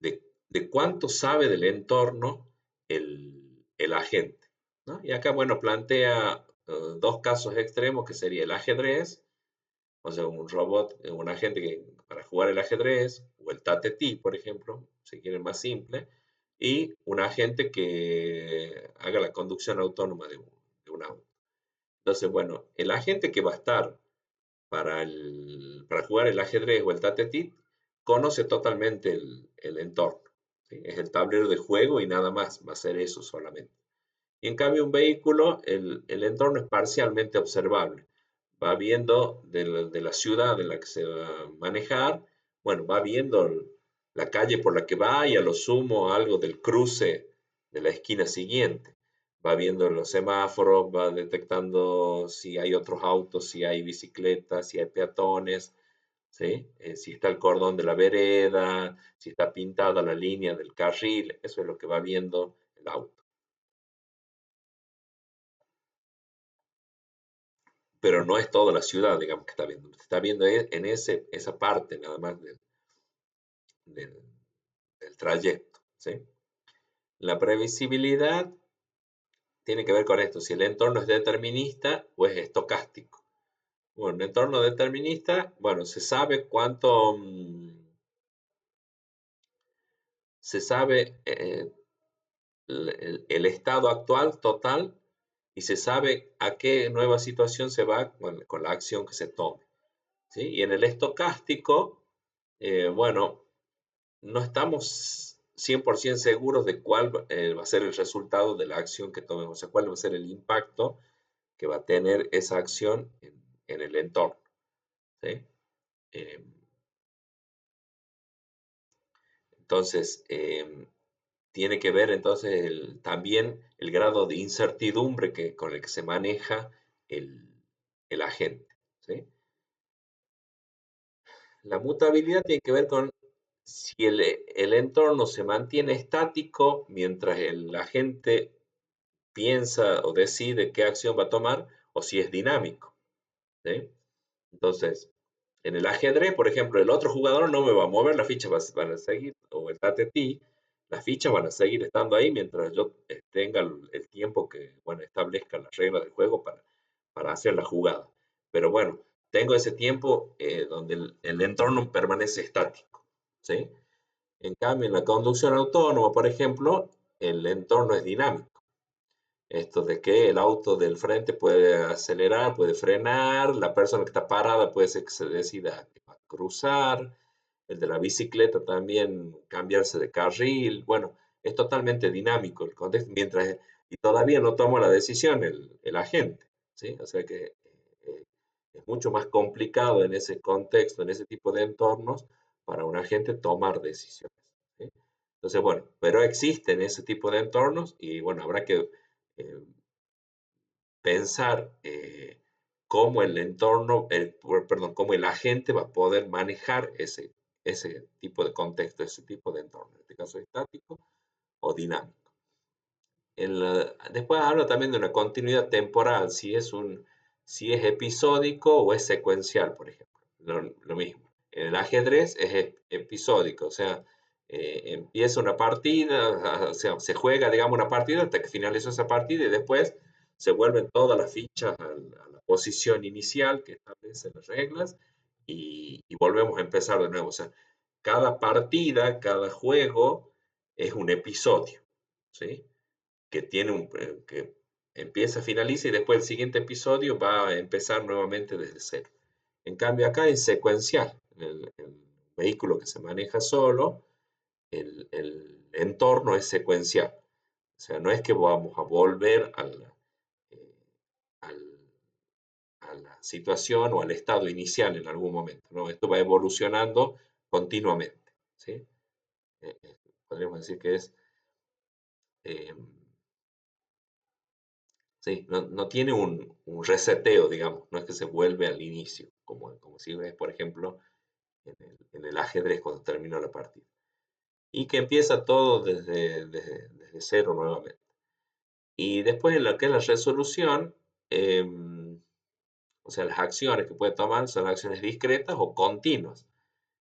S1: de cuánto sabe del entorno el agente, ¿no? Y acá, bueno, plantea dos casos extremos que sería el ajedrez, o sea, un robot, un agente para jugar el ajedrez, o el Tate-Ti, por ejemplo, si quieren más simple, y un agente que haga la conducción autónoma de un auto. Entonces, bueno, el agente que va a estar para jugar el ajedrez o el Tate-Ti conoce totalmente el entorno. ¿Sí? Es el tablero de juego y nada más, va a ser eso solamente. Y en cambio, un vehículo, el entorno es parcialmente observable. Va viendo de la ciudad en la que se va a manejar, bueno, va viendo la calle por la que va y a lo sumo algo del cruce de la esquina siguiente. Va viendo los semáforos, va detectando si hay otros autos, si hay bicicletas, si hay peatones, ¿sí? Si está el cordón de la vereda, si está pintada la línea del carril, eso es lo que va viendo el auto. Pero no es toda la ciudad, digamos, que está viendo. Está viendo en esa parte nada más del, del trayecto, ¿sí? La previsibilidad tiene que ver con esto, si el entorno es determinista o es estocástico. Bueno, un entorno determinista, bueno, se sabe cuánto, se sabe el estado actual total y se sabe a qué nueva situación se va con la acción que se tome, ¿sí? Y en el estocástico, bueno, no estamos 100% seguros de cuál va a ser el resultado de la acción que tomemos, o sea, cuál va a ser el impacto que va a tener esa acción en el entorno, ¿sí? Eh, entonces, tiene que ver entonces también el grado de incertidumbre con el que se maneja el, el agente, ¿sí? La mutabilidad tiene que ver con si el entorno se mantiene estático mientras el agente piensa o decide qué acción va a tomar o si es dinámico, ¿sí? Entonces, en el ajedrez, por ejemplo, el otro jugador no me va a mover, las fichas van a seguir, o el tate las fichas van a seguir estando ahí mientras yo tenga el tiempo que, bueno, establezca las reglas del juego para hacer la jugada. Pero bueno, tengo ese tiempo donde el entorno permanece estático, ¿sí? En cambio, en la conducción autónoma, por ejemplo, el entorno es dinámico. Esto de que el auto del frente puede acelerar, puede frenar, la persona que está parada puede ser que se decida a cruzar, el de la bicicleta también cambiarse de carril. Bueno, es totalmente dinámico el contexto, y todavía no toma la decisión el agente, ¿sí? O sea que es mucho más complicado en ese contexto, en ese tipo de entornos, para un agente tomar decisiones, ¿sí? Entonces, bueno, pero existen ese tipo de entornos y bueno, habrá que eh, pensar cómo el entorno, perdón, cómo el agente va a poder manejar ese tipo de contexto, ese tipo de entorno, en este caso estático o dinámico. Después habla también de una continuidad temporal, si es episódico o es secuencial, por ejemplo. Lo mismo. En el ajedrez es episódico, o sea, empieza una partida, o sea, se juega, digamos, una partida hasta que finalizó esa partida y después se vuelven todas las fichas a la posición inicial que establecen las reglas y volvemos a empezar de nuevo. O sea, cada partida, cada juego es un episodio, ¿sí? Que tiene que empieza, finaliza y después el siguiente episodio va a empezar nuevamente desde cero. En cambio acá es secuencial. El vehículo que se maneja solo, el entorno es secuencial. O sea, no es que vamos a volver eh, al- a la situación o al estado inicial en algún momento, ¿no? Esto va evolucionando continuamente, ¿sí? Podríamos decir que es, eh, sí, no tiene un reseteo, digamos, no es que se vuelve al inicio, como si ves, por ejemplo, en el ajedrez cuando termina la partida. Y que empieza todo desde cero nuevamente. Y después en lo que es la resolución, o sea, las acciones que puede tomar son acciones discretas o continuas.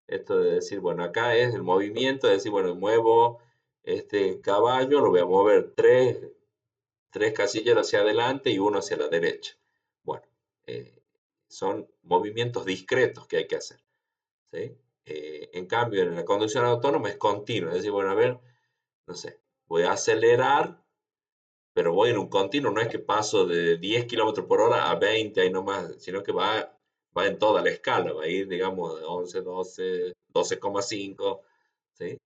S1: Esto de decir, bueno, acá es el movimiento, de decir, bueno, muevo este caballo, lo voy a mover tres casilleros hacia adelante y uno hacia la derecha. Bueno, eh, son movimientos discretos que hay que hacer, ¿sí? En cambio, en la conducción autónoma es continua, es decir, bueno, a ver, no sé, voy a acelerar, pero voy en un continuo, no es que paso de 10 kilómetros por hora a 20 ahí nomás, sino que va en toda la escala, va a ir, digamos, de 11, 12, 12,5, ¿sí?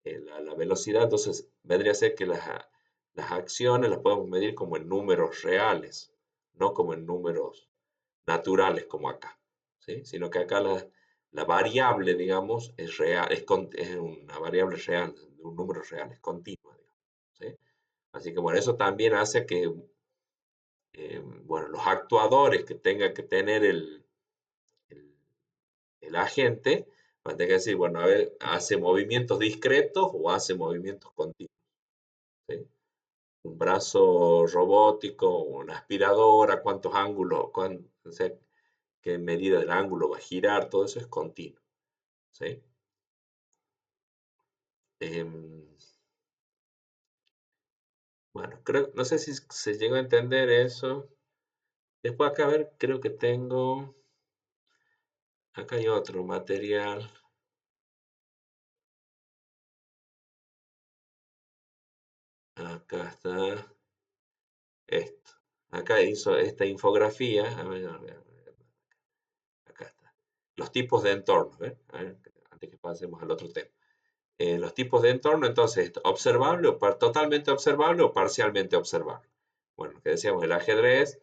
S1: La velocidad, entonces, vendría a ser que las acciones las podemos medir como en números reales, no como en números naturales como acá, ¿sí? Sino que acá la variable, digamos, es real, es una variable real, de un número real, es continua, digamos, ¿sí? Así que bueno, eso también hace que, bueno, los actuadores que tenga que tener el- el agente, van a tener que decir, bueno, a ver, ¿hace movimientos discretos o hace movimientos continuos? ¿Sí? Un brazo robótico, una aspiradora, cuántos ángulos, o sea, qué medida del ángulo va a girar, todo eso es continuo. ¿Sí? Em, bueno, no sé si se llegó a entender eso. Después acá, a ver, creo que tengo, acá hay otro material. Acá está esto. Acá hizo esta infografía. A ver, acá está. Los tipos de entorno. ¿Ven? A ver, antes que pasemos al otro tema. Los tipos de entorno, entonces, observable o totalmente observable o parcialmente observable. Bueno, que decíamos, el ajedrez.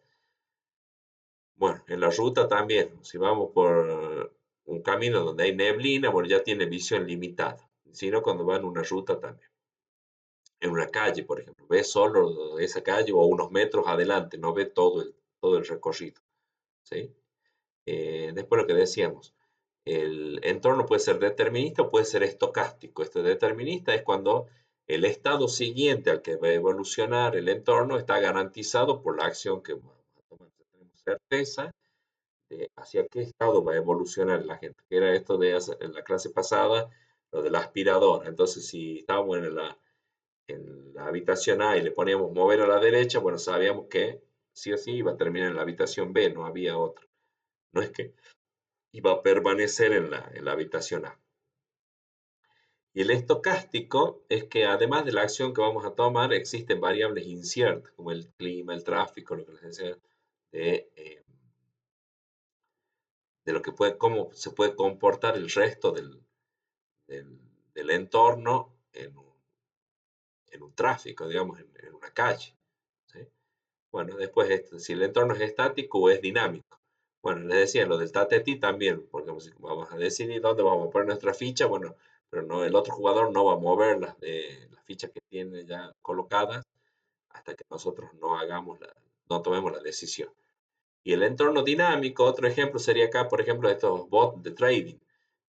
S1: Bueno, en la ruta también. Si vamos por un camino donde hay neblina, bueno, ya tiene visión limitada. Si no, cuando va en una ruta también. En una calle, por ejemplo, ve solo esa calle o unos metros adelante, no ve todo el recorrido, ¿sí? Después lo que decíamos, el entorno puede ser determinista o puede ser estocástico. Este determinista es cuando el estado siguiente al que va a evolucionar el entorno está garantizado por la acción que vamos a tomar. Tenemos certeza de hacia qué estado va a evolucionar la gente, que era esto de en la clase pasada, lo de la aspiradora. Entonces, si estábamos en la habitación A y le poníamos mover a la derecha, bueno, sabíamos que sí o sí iba a terminar en la habitación B, no había otra. No es que iba a permanecer en la habitación A. Y el estocástico es que además de la acción que vamos a tomar, existen variables inciertas, como el clima, el tráfico, lo que les decía, de lo que cómo se puede comportar el resto del- del entorno en un tráfico, digamos, en una calle. ¿Sí? Bueno, después, si el entorno es estático o es dinámico. Bueno, les decía, lo del tatetí también, porque vamos a decidir dónde vamos a poner nuestra ficha, bueno, pero no, el otro jugador no va a mover las fichas que tiene ya colocadas hasta que nosotros no tomemos la decisión. Y el entorno dinámico, otro ejemplo sería acá, por ejemplo, estos bots de trading,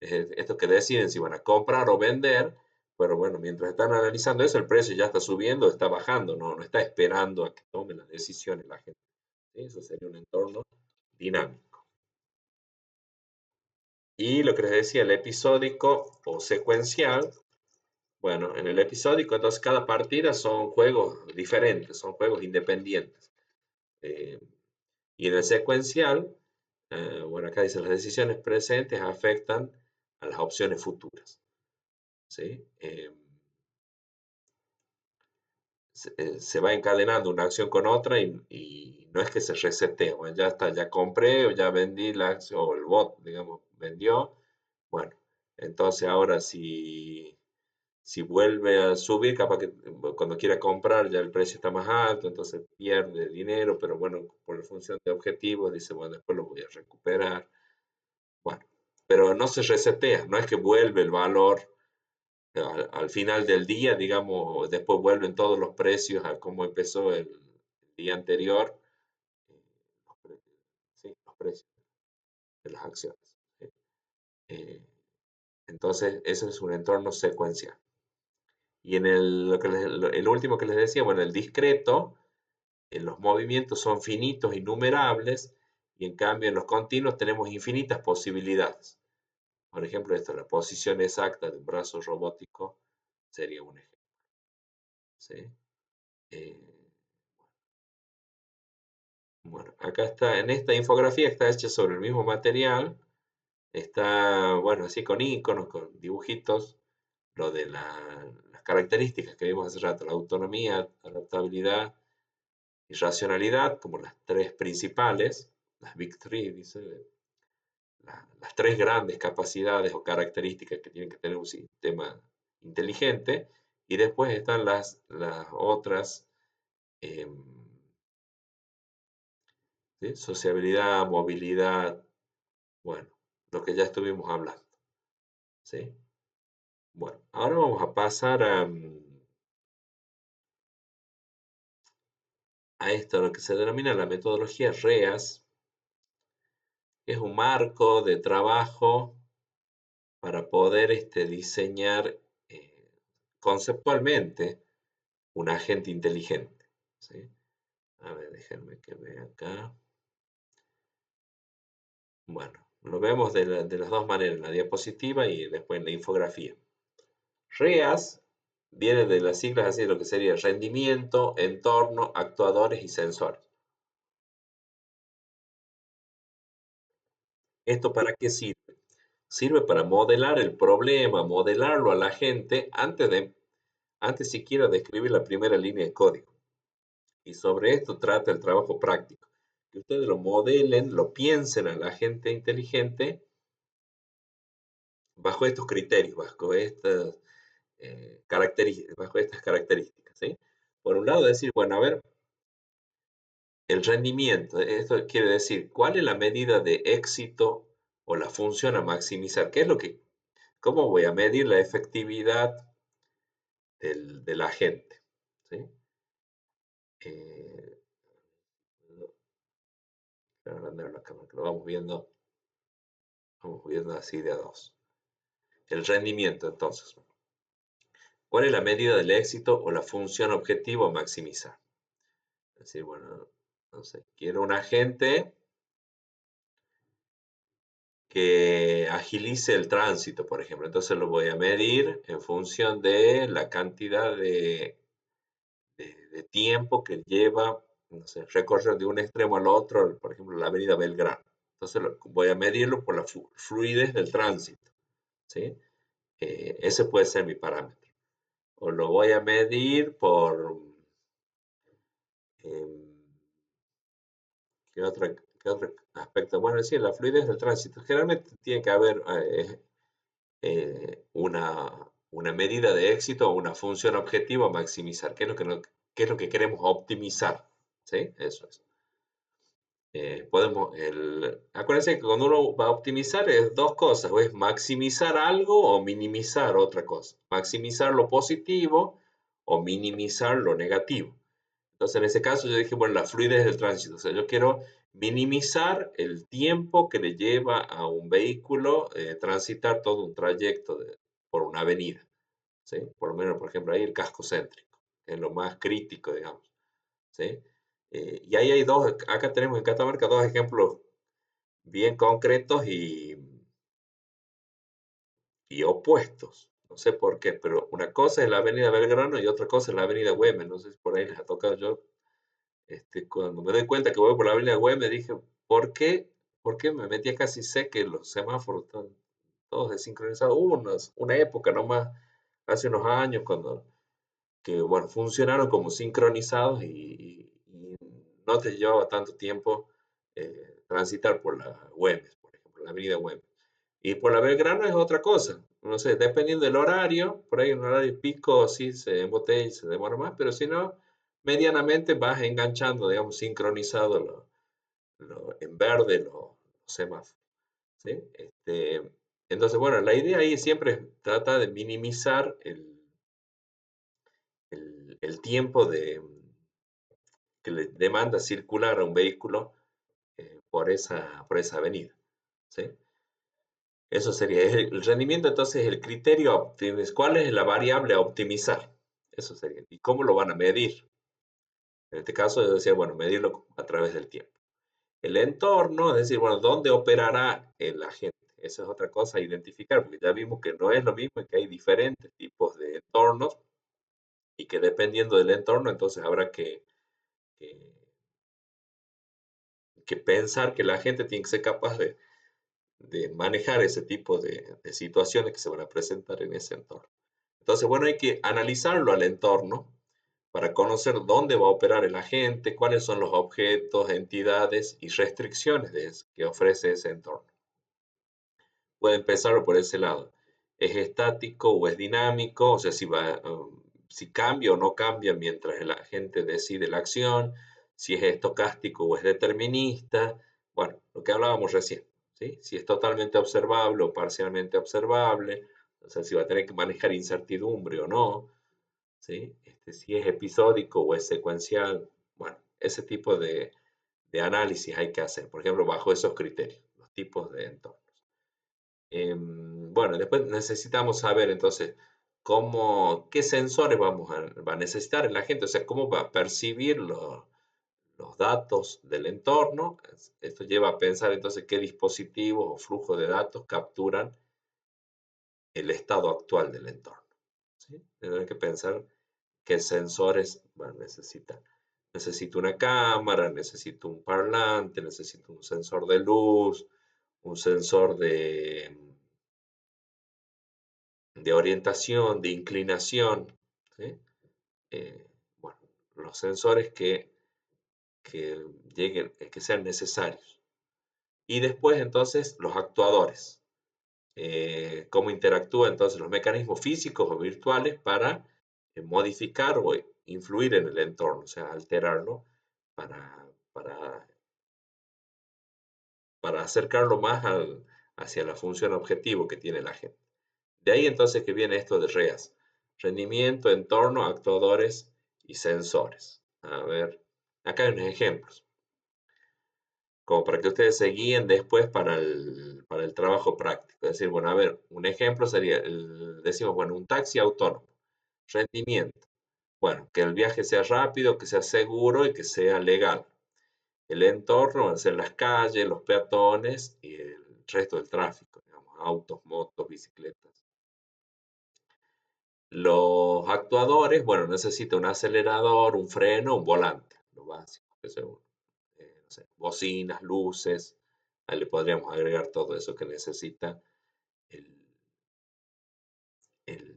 S1: estos que deciden si van a comprar o vender, pero bueno, mientras están analizando eso, el precio ya está subiendo, está bajando, no está esperando a que tome las decisiones la gente. ¿Sí? Eso sería un entorno dinámico. Y lo que les decía, el episódico o secuencial, bueno, en el episódico, entonces cada partida son juegos diferentes, son juegos independientes. Eh, y en el secuencial, bueno, acá dice las decisiones presentes afectan a las opciones futuras. ¿Sí? Se va encadenando una acción con otra y no es que se resetea, bueno, ya está, ya compré o ya vendí la acción, o el bot, digamos, vendió. Bueno, entonces ahora si vuelve a subir, capaz que cuando quiera comprar ya el precio está más alto, entonces pierde dinero, pero bueno, por función de objetivos, dice, bueno, después lo voy a recuperar. Bueno, pero no se resetea, no es que vuelve el valor al final del día, digamos, después vuelven todos los precios a cómo empezó el día anterior, los sí, los precios de las acciones. ¿Sí? Eh, entonces, ese es un entorno secuencial. Y en el último que les decía, bueno, el discreto, los movimientos son finitos, innumerables, y en cambio en los continuos tenemos infinitas posibilidades. Por ejemplo, esto, la posición exacta de un brazo robótico sería un ejemplo. ¿Sí? Eh, bueno, acá está, en esta infografía está hecha sobre el mismo material, está, bueno, así con iconos, con dibujitos, lo de las características que vimos hace rato, la autonomía, adaptabilidad y racionalidad, como las tres principales, las Big Three, dice, las tres grandes capacidades o características que tiene que tener un sistema inteligente, y después están las otras, em, ¿sí? Sociabilidad, movilidad, bueno, lo que ya estuvimos hablando, ¿sí? Bueno, ahora vamos a pasar a esto, lo que se denomina la metodología REAS, que es un marco de trabajo para poder diseñar conceptualmente un agente inteligente, ¿sí? A ver, déjenme que vea acá. Bueno, lo vemos de las dos maneras, en la diapositiva y después en la infografía. REAS viene de las siglas así, de lo que sería rendimiento, entorno, actuadores y sensores. ¿Esto para qué sirve? Sirve para modelar el problema, modelarlo a la gente antes siquiera de escribir la primera línea de código. Y sobre esto trata el trabajo práctico. Que ustedes lo modelen, lo piensen a la gente inteligente bajo estos criterios, bajo estas características. ¿Sí? Por un lado, decir, bueno, a ver, el rendimiento, esto quiere decir, ¿cuál es la medida de éxito o la función a maximizar? ¿Cómo voy a medir la efectividad de la gente? ¿Sí? Eh, agrandar la cámara, que lo vamos viendo así de a dos. El rendimiento, entonces. ¿Cuál es la medida del éxito o la función objetivo a maximizar? Es decir, bueno, no sé, quiero un agente que agilice el tránsito, por ejemplo. Entonces lo voy a medir en función de la cantidad de tiempo que lleva, no sé, recorrer de un extremo al otro, por ejemplo, la avenida Belgrano. Entonces voy a medirlo por la fluidez del tránsito, ¿sí? Ese puede ser mi parámetro. O lo voy a medir por, em, qué otro aspecto? Bueno, sí, la fluidez del tránsito. Generalmente tiene que haber una medida de éxito o una función objetivo a maximizar. ¿Qué es lo que, qué es lo que queremos optimizar? ¿Sí? Eso es. Acuérdense que cuando uno va a optimizar es dos cosas, o es maximizar algo o minimizar otra cosa. Maximizar lo positivo o minimizar lo negativo. Entonces, en ese caso yo dije, bueno, la fluidez del tránsito. O sea, yo quiero minimizar el tiempo que le lleva a un vehículo transitar todo un trayecto por una avenida. ¿Sí? Por lo menos, por ejemplo, ahí el casco céntrico, que es lo más crítico, digamos. ¿Sí? Y ahí hay acá tenemos en Catamarca dos ejemplos bien concretos y opuestos. No sé por qué, pero una cosa es la avenida Belgrano y otra cosa es la avenida Güemes. No sé si por ahí les ha tocado. Yo, cuando me doy cuenta que voy por la avenida Güemes, dije, ¿por qué? ¿Por qué me metía casi sé que los semáforos están todos desincronizados? Hubo una época nomás, hace unos años, cuando que bueno, funcionaron como sincronizados y no te llevaba tanto tiempo transitar por la Güemes, por ejemplo, la avenida Güemes. Y por la Belgrano es otra cosa. No sé, dependiendo del horario, por ahí en un horario pico sí se embotella y se demora más, pero si no, medianamente vas enganchando, digamos, sincronizado en verde los semáforos. ¿Sí? Entonces, bueno, la idea ahí siempre trata de minimizar el tiempo que le demanda circular a un vehículo por esa avenida. ¿Sí? Eso sería el rendimiento, entonces el criterio, ¿cuál es la variable a optimizar? Eso sería. ¿Y cómo lo van a medir? En este caso, yo decía, bueno, medirlo a través del tiempo. El entorno, es decir, bueno, ¿dónde operará el agente? Esa es otra cosa a identificar, porque ya vimos que no es lo mismo y que hay diferentes tipos de entornos y que dependiendo del entorno, entonces habrá que, que pensar que la gente tiene que ser capaz de manejar ese tipo de situaciones que se van a presentar en ese entorno. Entonces, bueno, hay que analizarlo al entorno para conocer dónde va a operar el agente, cuáles son los objetos, entidades y restricciones que ofrece ese entorno. Puede empezar por ese lado. ¿Es estático o es dinámico? O sea, si cambia o no cambia mientras el agente decide la acción, si es estocástico o es determinista. Bueno, lo que hablábamos recién, ¿sí? Si es totalmente observable o parcialmente observable, o sea, si va a tener que manejar incertidumbre o no, ¿sí? Si es episódico o es secuencial. Bueno, ese tipo de análisis hay que hacer, por ejemplo, bajo esos criterios, los tipos de entornos. Bueno, después necesitamos saber entonces qué sensores va a necesitar el agente, o sea, cómo va a percibir los datos del entorno. Esto lleva a pensar entonces qué dispositivos o flujos de datos capturan el estado actual del entorno. ¿Sí? Tendrán que pensar qué sensores va a necesitar. Necesito una cámara, necesito un parlante, necesito un sensor de luz, un sensor de orientación, de inclinación. ¿Sí? Bueno, los sensores que que sean necesarios. Y después entonces los actuadores. Cómo interactúan entonces los mecanismos físicos o virtuales para modificar o influir en el entorno, o sea, alterarlo para, para, para acercarlo más hacia la función objetivo que tiene la gente. De ahí entonces que viene esto de REAS, rendimiento, entorno, actuadores y sensores. A ver, acá hay unos ejemplos, como para que ustedes se guíen después para el trabajo práctico. Es decir, bueno, a ver, un ejemplo sería, decimos, bueno, un taxi autónomo, rendimiento. Bueno, que el viaje sea rápido, que sea seguro y que sea legal. El entorno van a ser las calles, los peatones y el resto del tráfico, digamos, autos, motos, bicicletas. Los actuadores, bueno, necesita un acelerador, un freno, un volante, lo básico, que son, no sé, bocinas, luces, ahí le podríamos agregar todo eso que necesita el, el,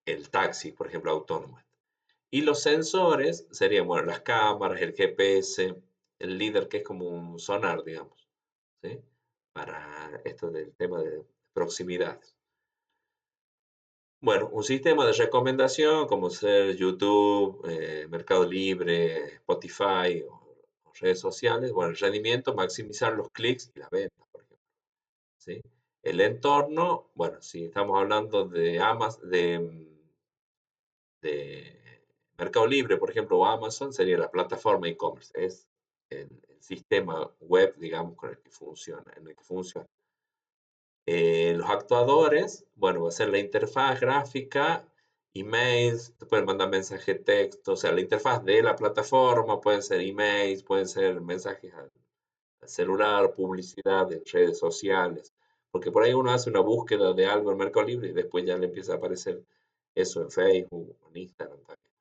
S1: el taxi, por ejemplo, autónomo. Y los sensores serían, bueno, las cámaras, el GPS, el líder que es como un sonar, digamos, ¿sí? Para esto del tema de proximidad. Bueno, un sistema de recomendación como ser YouTube, Mercado Libre, Spotify o redes sociales. Bueno, el rendimiento, maximizar los clics y las ventas, por ejemplo, ¿sí? El entorno, bueno, si estamos hablando de Amazon, de Mercado Libre, por ejemplo, o Amazon, sería la plataforma e-commerce. Es el sistema web, digamos, con el que funciona, en el que funciona. Los actuadores, bueno, va a ser la interfaz gráfica, emails, te pueden mandar mensaje de texto, o sea, la interfaz de la plataforma, pueden ser emails, pueden ser mensajes al celular, publicidad en redes sociales. Porque por ahí uno hace una búsqueda de algo en Mercado Libre y después ya le empieza a aparecer eso en Facebook, en Instagram también.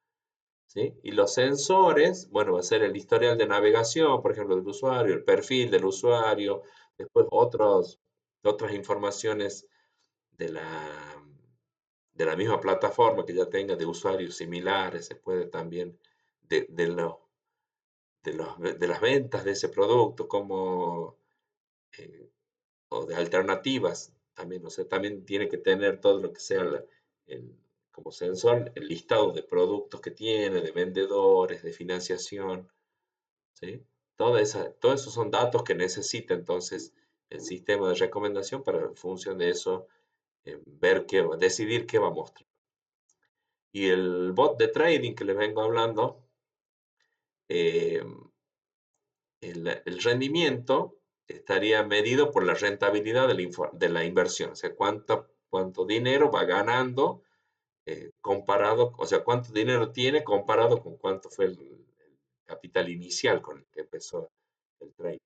S1: ¿Sí? Y los sensores, bueno, va a ser el historial de navegación, por ejemplo, del usuario, el perfil del usuario, después otras informaciones de de la misma plataforma que ya tenga de usuarios similares, se puede también de, lo- de las ventas de ese producto, como, eh, o de alternativas también, o sea, también tiene que tener todo lo que sea el- como sensor, el listado de productos que tiene, de vendedores, de financiación, ¿sí? Todos esos son datos que necesita entonces el sistema de recomendación para en función de eso decidir qué va a mostrar. Y el bot de trading que les vengo hablando, eh, el rendimiento estaría medido por la rentabilidad de la inversión, o sea, cuánto dinero va ganando comparado, o sea, cuánto dinero tiene comparado con cuánto fue el capital inicial con el que empezó el trading.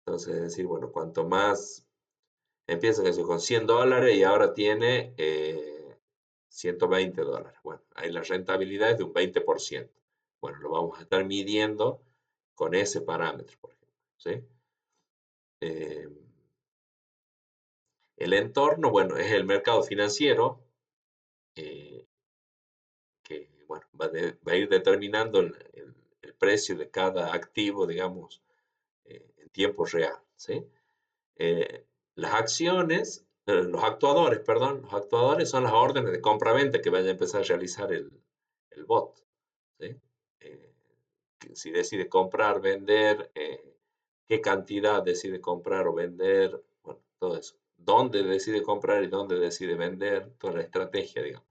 S1: Entonces, es decir, bueno, cuanto más empieza con $100 y ahora tiene $120. Bueno, ahí la rentabilidad es de un 20%. Bueno, lo vamos a estar midiendo con ese parámetro, por ejemplo, ¿sí? Eh, el entorno, bueno, es el mercado financiero, eh, que, bueno, va a ir determinando el precio de cada activo, digamos, en tiempo real, ¿sí? Las acciones, los actuadores, perdón, los actuadores son las órdenes de compra-venta que vaya a empezar a realizar el bot, ¿sí? Eh, si decide comprar, vender, qué cantidad decide comprar o vender, bueno, todo eso. Dónde decide comprar y dónde decide vender, toda la estrategia, digamos.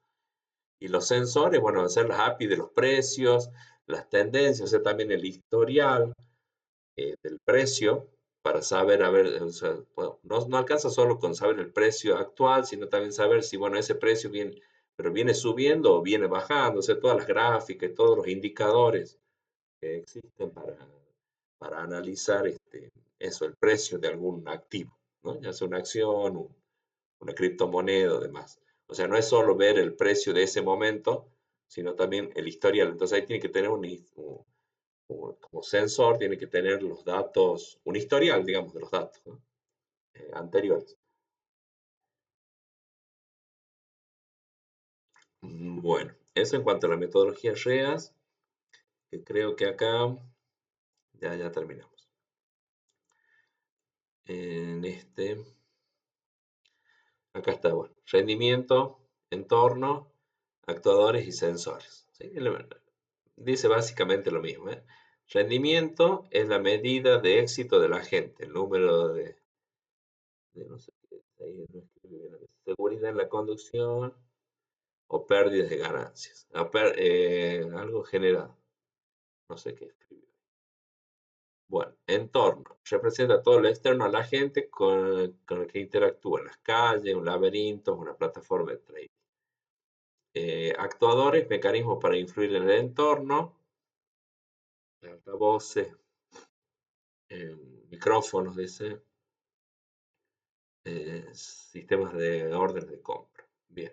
S1: Y los sensores, bueno, van a ser las API de los precios, las tendencias, o sea, también el historial del precio para saber, a ver, o sea, bueno, no alcanza solo con saber el precio actual, sino también saber si, bueno, ese precio viene, pero viene subiendo o viene bajando, o sea, todas las gráficas y todos los indicadores que existen para analizar eso, el precio de algún activo, ¿no? Ya sea una acción, una criptomoneda o demás. O sea, no es solo ver el precio de ese momento, sino también el historial. Entonces ahí tiene que tener como sensor, tiene que tener los datos, un historial, digamos, de los datos, ¿no? Anteriores. Bueno, eso en cuanto a la metodología REAS, que creo que acá ya terminamos. En acá está, bueno, rendimiento, entorno, actuadores y sensores. ¿Sí? Dice básicamente lo mismo, ¿eh? Rendimiento es la medida de éxito de la gente, el número no sé, ahí no escribe bien, seguridad en la conducción o pérdidas de ganancias. Algo generado, no sé qué escribió. Bueno, entorno. Representa todo lo externo a la gente con el que interactúa en las calles, un laberinto, una plataforma de trading. Actuadores, mecanismos para influir en el entorno, altavoces, micrófonos, dice, sistemas de orden de compra. Bien.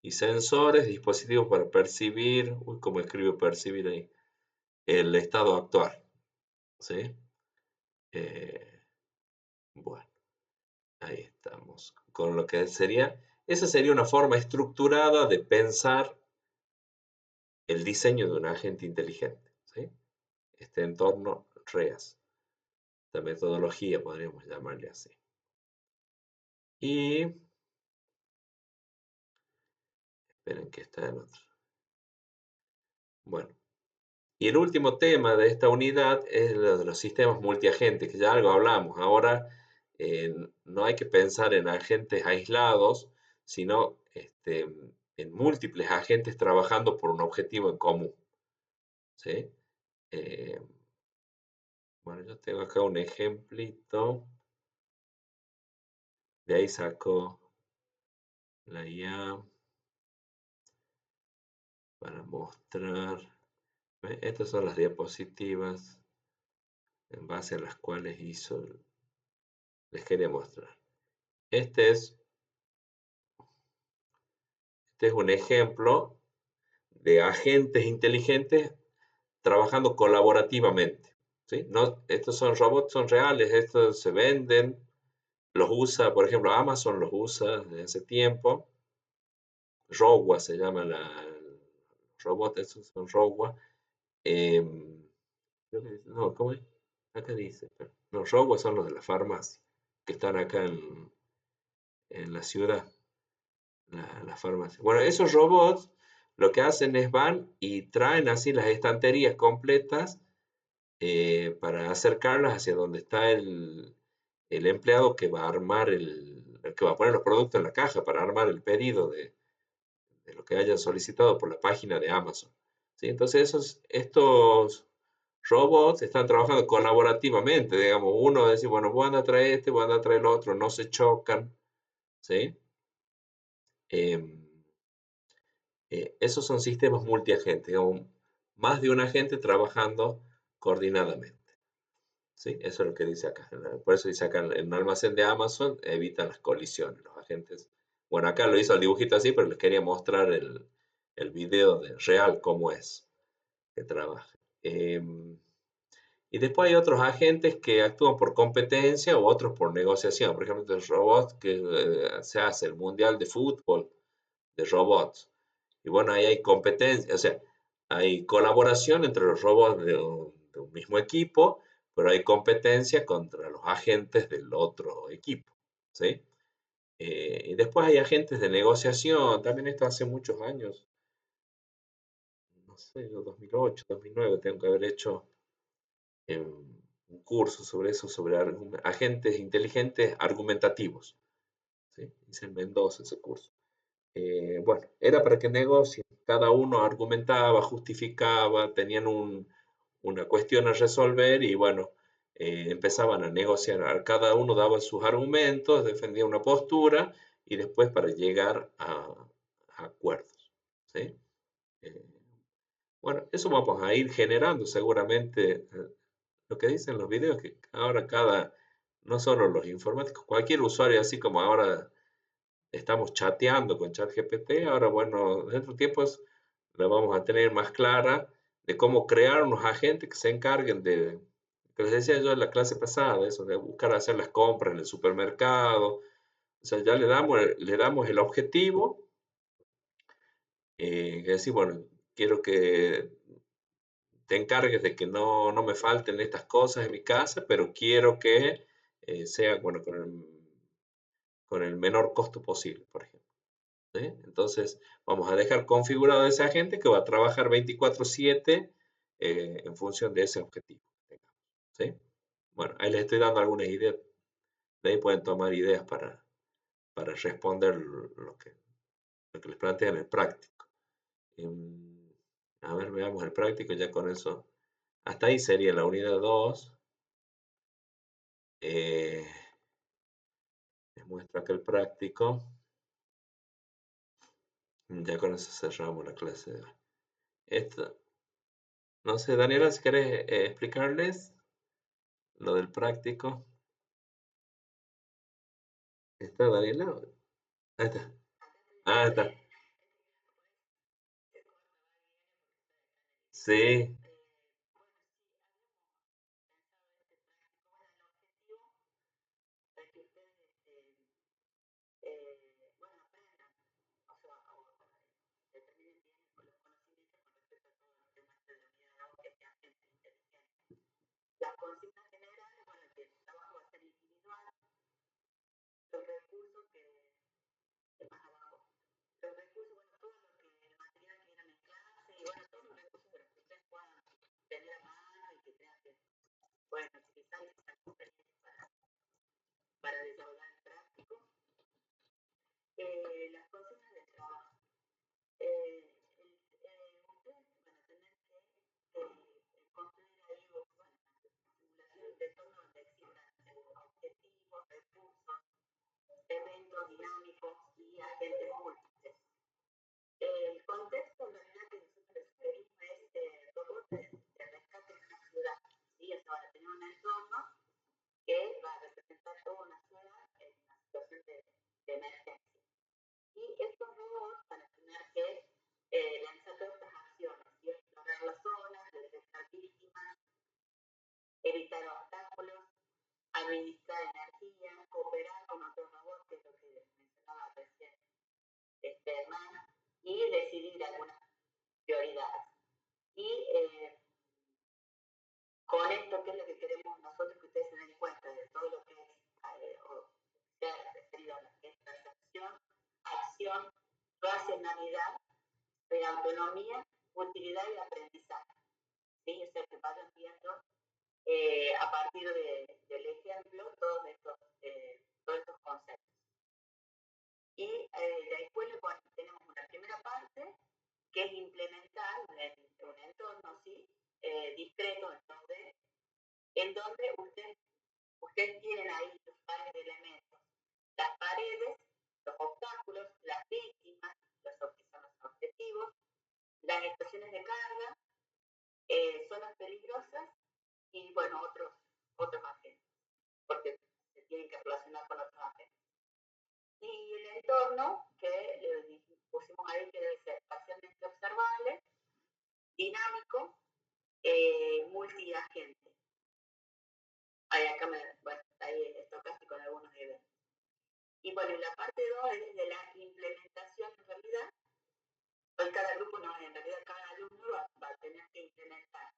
S1: Y sensores, dispositivos para percibir, uy, ¿cómo escribo percibir ahí? El estado actual, ¿sí? Eh, bueno, ahí estamos. Con lo que esa sería una forma estructurada de pensar el diseño de un agente inteligente, ¿sí? Este entorno REAS, esta metodología podríamos llamarle así. Y, esperen que está en otro. Bueno, y el último tema de esta unidad es lo de los sistemas multiagentes, que ya algo hablamos. Ahora no hay que pensar en agentes aislados, sino en múltiples agentes trabajando por un objetivo en común, ¿sí? Eh, bueno, yo tengo acá un ejemplito. De ahí saco la IA para mostrar. Estas son las diapositivas en base a las cuales les quería mostrar. Este es, este es un ejemplo de agentes inteligentes trabajando colaborativamente. ¿Sí? No, estos son robots, son reales, estos se venden, los usa, por ejemplo, Amazon los usa desde hace tiempo. Rowa se llama el robot, esos son Rowa. Em, no, ¿cómo es? Acá dice. No, Rowa son los de la farmacia, que están acá en la ciudad, la farmacia. Bueno, esos robots lo que hacen es van y traen así las estanterías completas para acercarlas hacia donde está el empleado que va a armar el que va a poner los productos en la caja para armar el pedido de lo que hayan solicitado por la página de Amazon. ¿Sí? Entonces estos robots están trabajando colaborativamente, digamos, uno dice, bueno, voy a andar a traer este, voy a andar a traer el otro, no se chocan, ¿sí? Em, esos son sistemas multiagentes, digamos, más de un agente trabajando coordinadamente. ¿Sí? Eso es lo que dice acá. Por eso dice acá en un almacén de Amazon evitan las colisiones, los agentes. Bueno, acá lo hizo el dibujito así, pero les quería mostrar el video de real cómo es que trabaja. Y después hay otros agentes que actúan por competencia o otros por negociación. Por ejemplo, el robot que se hace el Mundial de Fútbol de robots. Y bueno, ahí hay competencia, o sea, hay colaboración entre los robots de un mismo equipo, pero hay competencia contra los agentes del otro equipo, ¿sí? Y después hay agentes de negociación, también esto hace muchos años, no sé, 2008, 2009, tengo que haber hecho un curso sobre eso, sobre agentes inteligentes argumentativos, ¿sí? Hice en Mendoza ese curso. Bueno, era para que negocien. Cada uno argumentaba, justificaba, tenían una cuestión a resolver y bueno, empezaban a negociar. Cada uno daba sus argumentos, defendía una postura y después para llegar a acuerdos. ¿Sí? Eh, bueno, eso vamos a ir generando seguramente. Lo que dicen los videos que ahora no solo los informáticos, cualquier usuario, así como ahora estamos chateando con ChatGPT, ahora bueno, dentro de tiempos la vamos a tener más clara de cómo crear unos agentes que se encarguen que les decía yo en la clase pasada, eso de buscar hacer las compras en el supermercado. O sea, ya le damos el objetivo, que decir, bueno, quiero que te encargues de que no me falten estas cosas en mi casa, pero quiero que sea, bueno, con el menor costo posible, por ejemplo. ¿Sí? Entonces, vamos a dejar configurado ese agente que va a trabajar 24/7 en función de ese objetivo. ¿Sí? Bueno, ahí les estoy dando algunas ideas. De ahí pueden tomar ideas para responder lo que les plantean en el práctico. Em, a ver, veamos el práctico, ya con eso. Hasta ahí sería la unidad 2. Eh, les muestro acá el práctico. Ya con eso cerramos la clase de hoy. Esto, no sé, Daniela, si querés explicarles lo del práctico. ¿Está Daniela? Ahí está. Ah, está. Sí.
S2: autonomía, utilidad y aprendizaje. ¿Sí? O sea, que vayan viendo a partir del ejemplo todos estos conceptos. Y después tenemos una primera parte que es implementar un entorno ¿sí? Discreto en donde ustedes tienen ahí los pares de elementos, las paredes, los obstáculos, las víctimas, los que son los objetivos, las estaciones de carga, zonas peligrosas y bueno, otros agentes, porque se tienen que relacionar con otros agentes. Y el entorno que le pusimos ahí que debe ser parcialmente observable, dinámico, multiagente. Ahí estocástico en algunos eventos. Y bueno, la parte 2 es de la implementación en realidad. En cada grupo, no, en realidad cada alumno va a tener que implementar.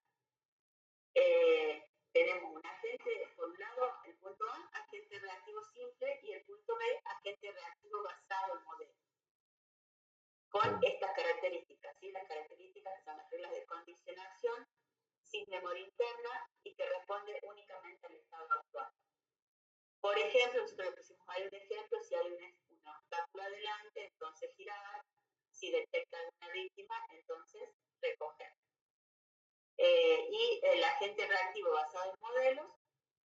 S2: Tenemos un agente, por un lado, el punto A, agente reactivo simple, y el punto B, agente reactivo basado en modelo. Con estas características, ¿sí? Las características son las reglas de condicionación, sin memoria interna y que responde únicamente al estado actual. Por ejemplo, nosotros le pusimos ahí un ejemplo, si hay un obstáculo adelante, entonces girar, si detecta una víctima, entonces recoger. Y el agente reactivo basado en modelos,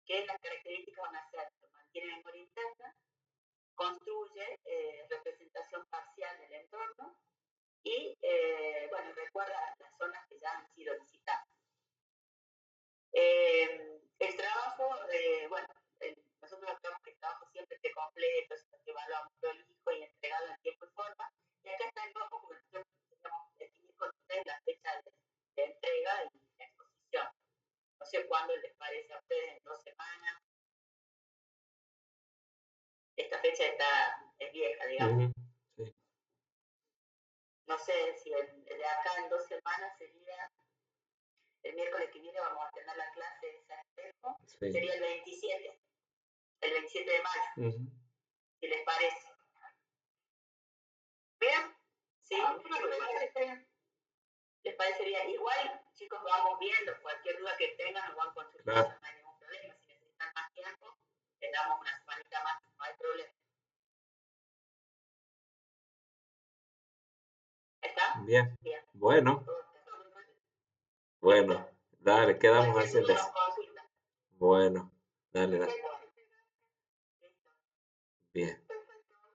S2: que las características van a ser, mantiene memoria interna, construye representación parcial del entorno y, bueno, recuerda las zonas que ya han sido visitadas. El trabajo, bueno, nosotros esperamos que el trabajo siempre esté completo, que evaluamos prolijo y entregado en tiempo y forma. Y acá está el rojo porque nosotros queríamos definir con ustedes la fecha de entrega y la exposición. No sé cuándo les parece a ustedes, en 2 semanas. Esta fecha es vieja, digamos. Sí. No sé si de acá en 2 semanas sería, el miércoles que viene vamos a tener la clase de San Espejo, sí. Sería el 27 de mayo, si les parece. ¿Bien? Sí, ¿les parece bien? Igual, chicos, vamos viendo, cualquier duda que tengan nos van consultando, no hay ningún problema. Si necesitan más tiempo, les damos una semanita más, no hay problema. ¿Está? Bien. Bien. Bueno. Bueno, dale, quedamos así entonces. Bueno, dale, dale. Bien.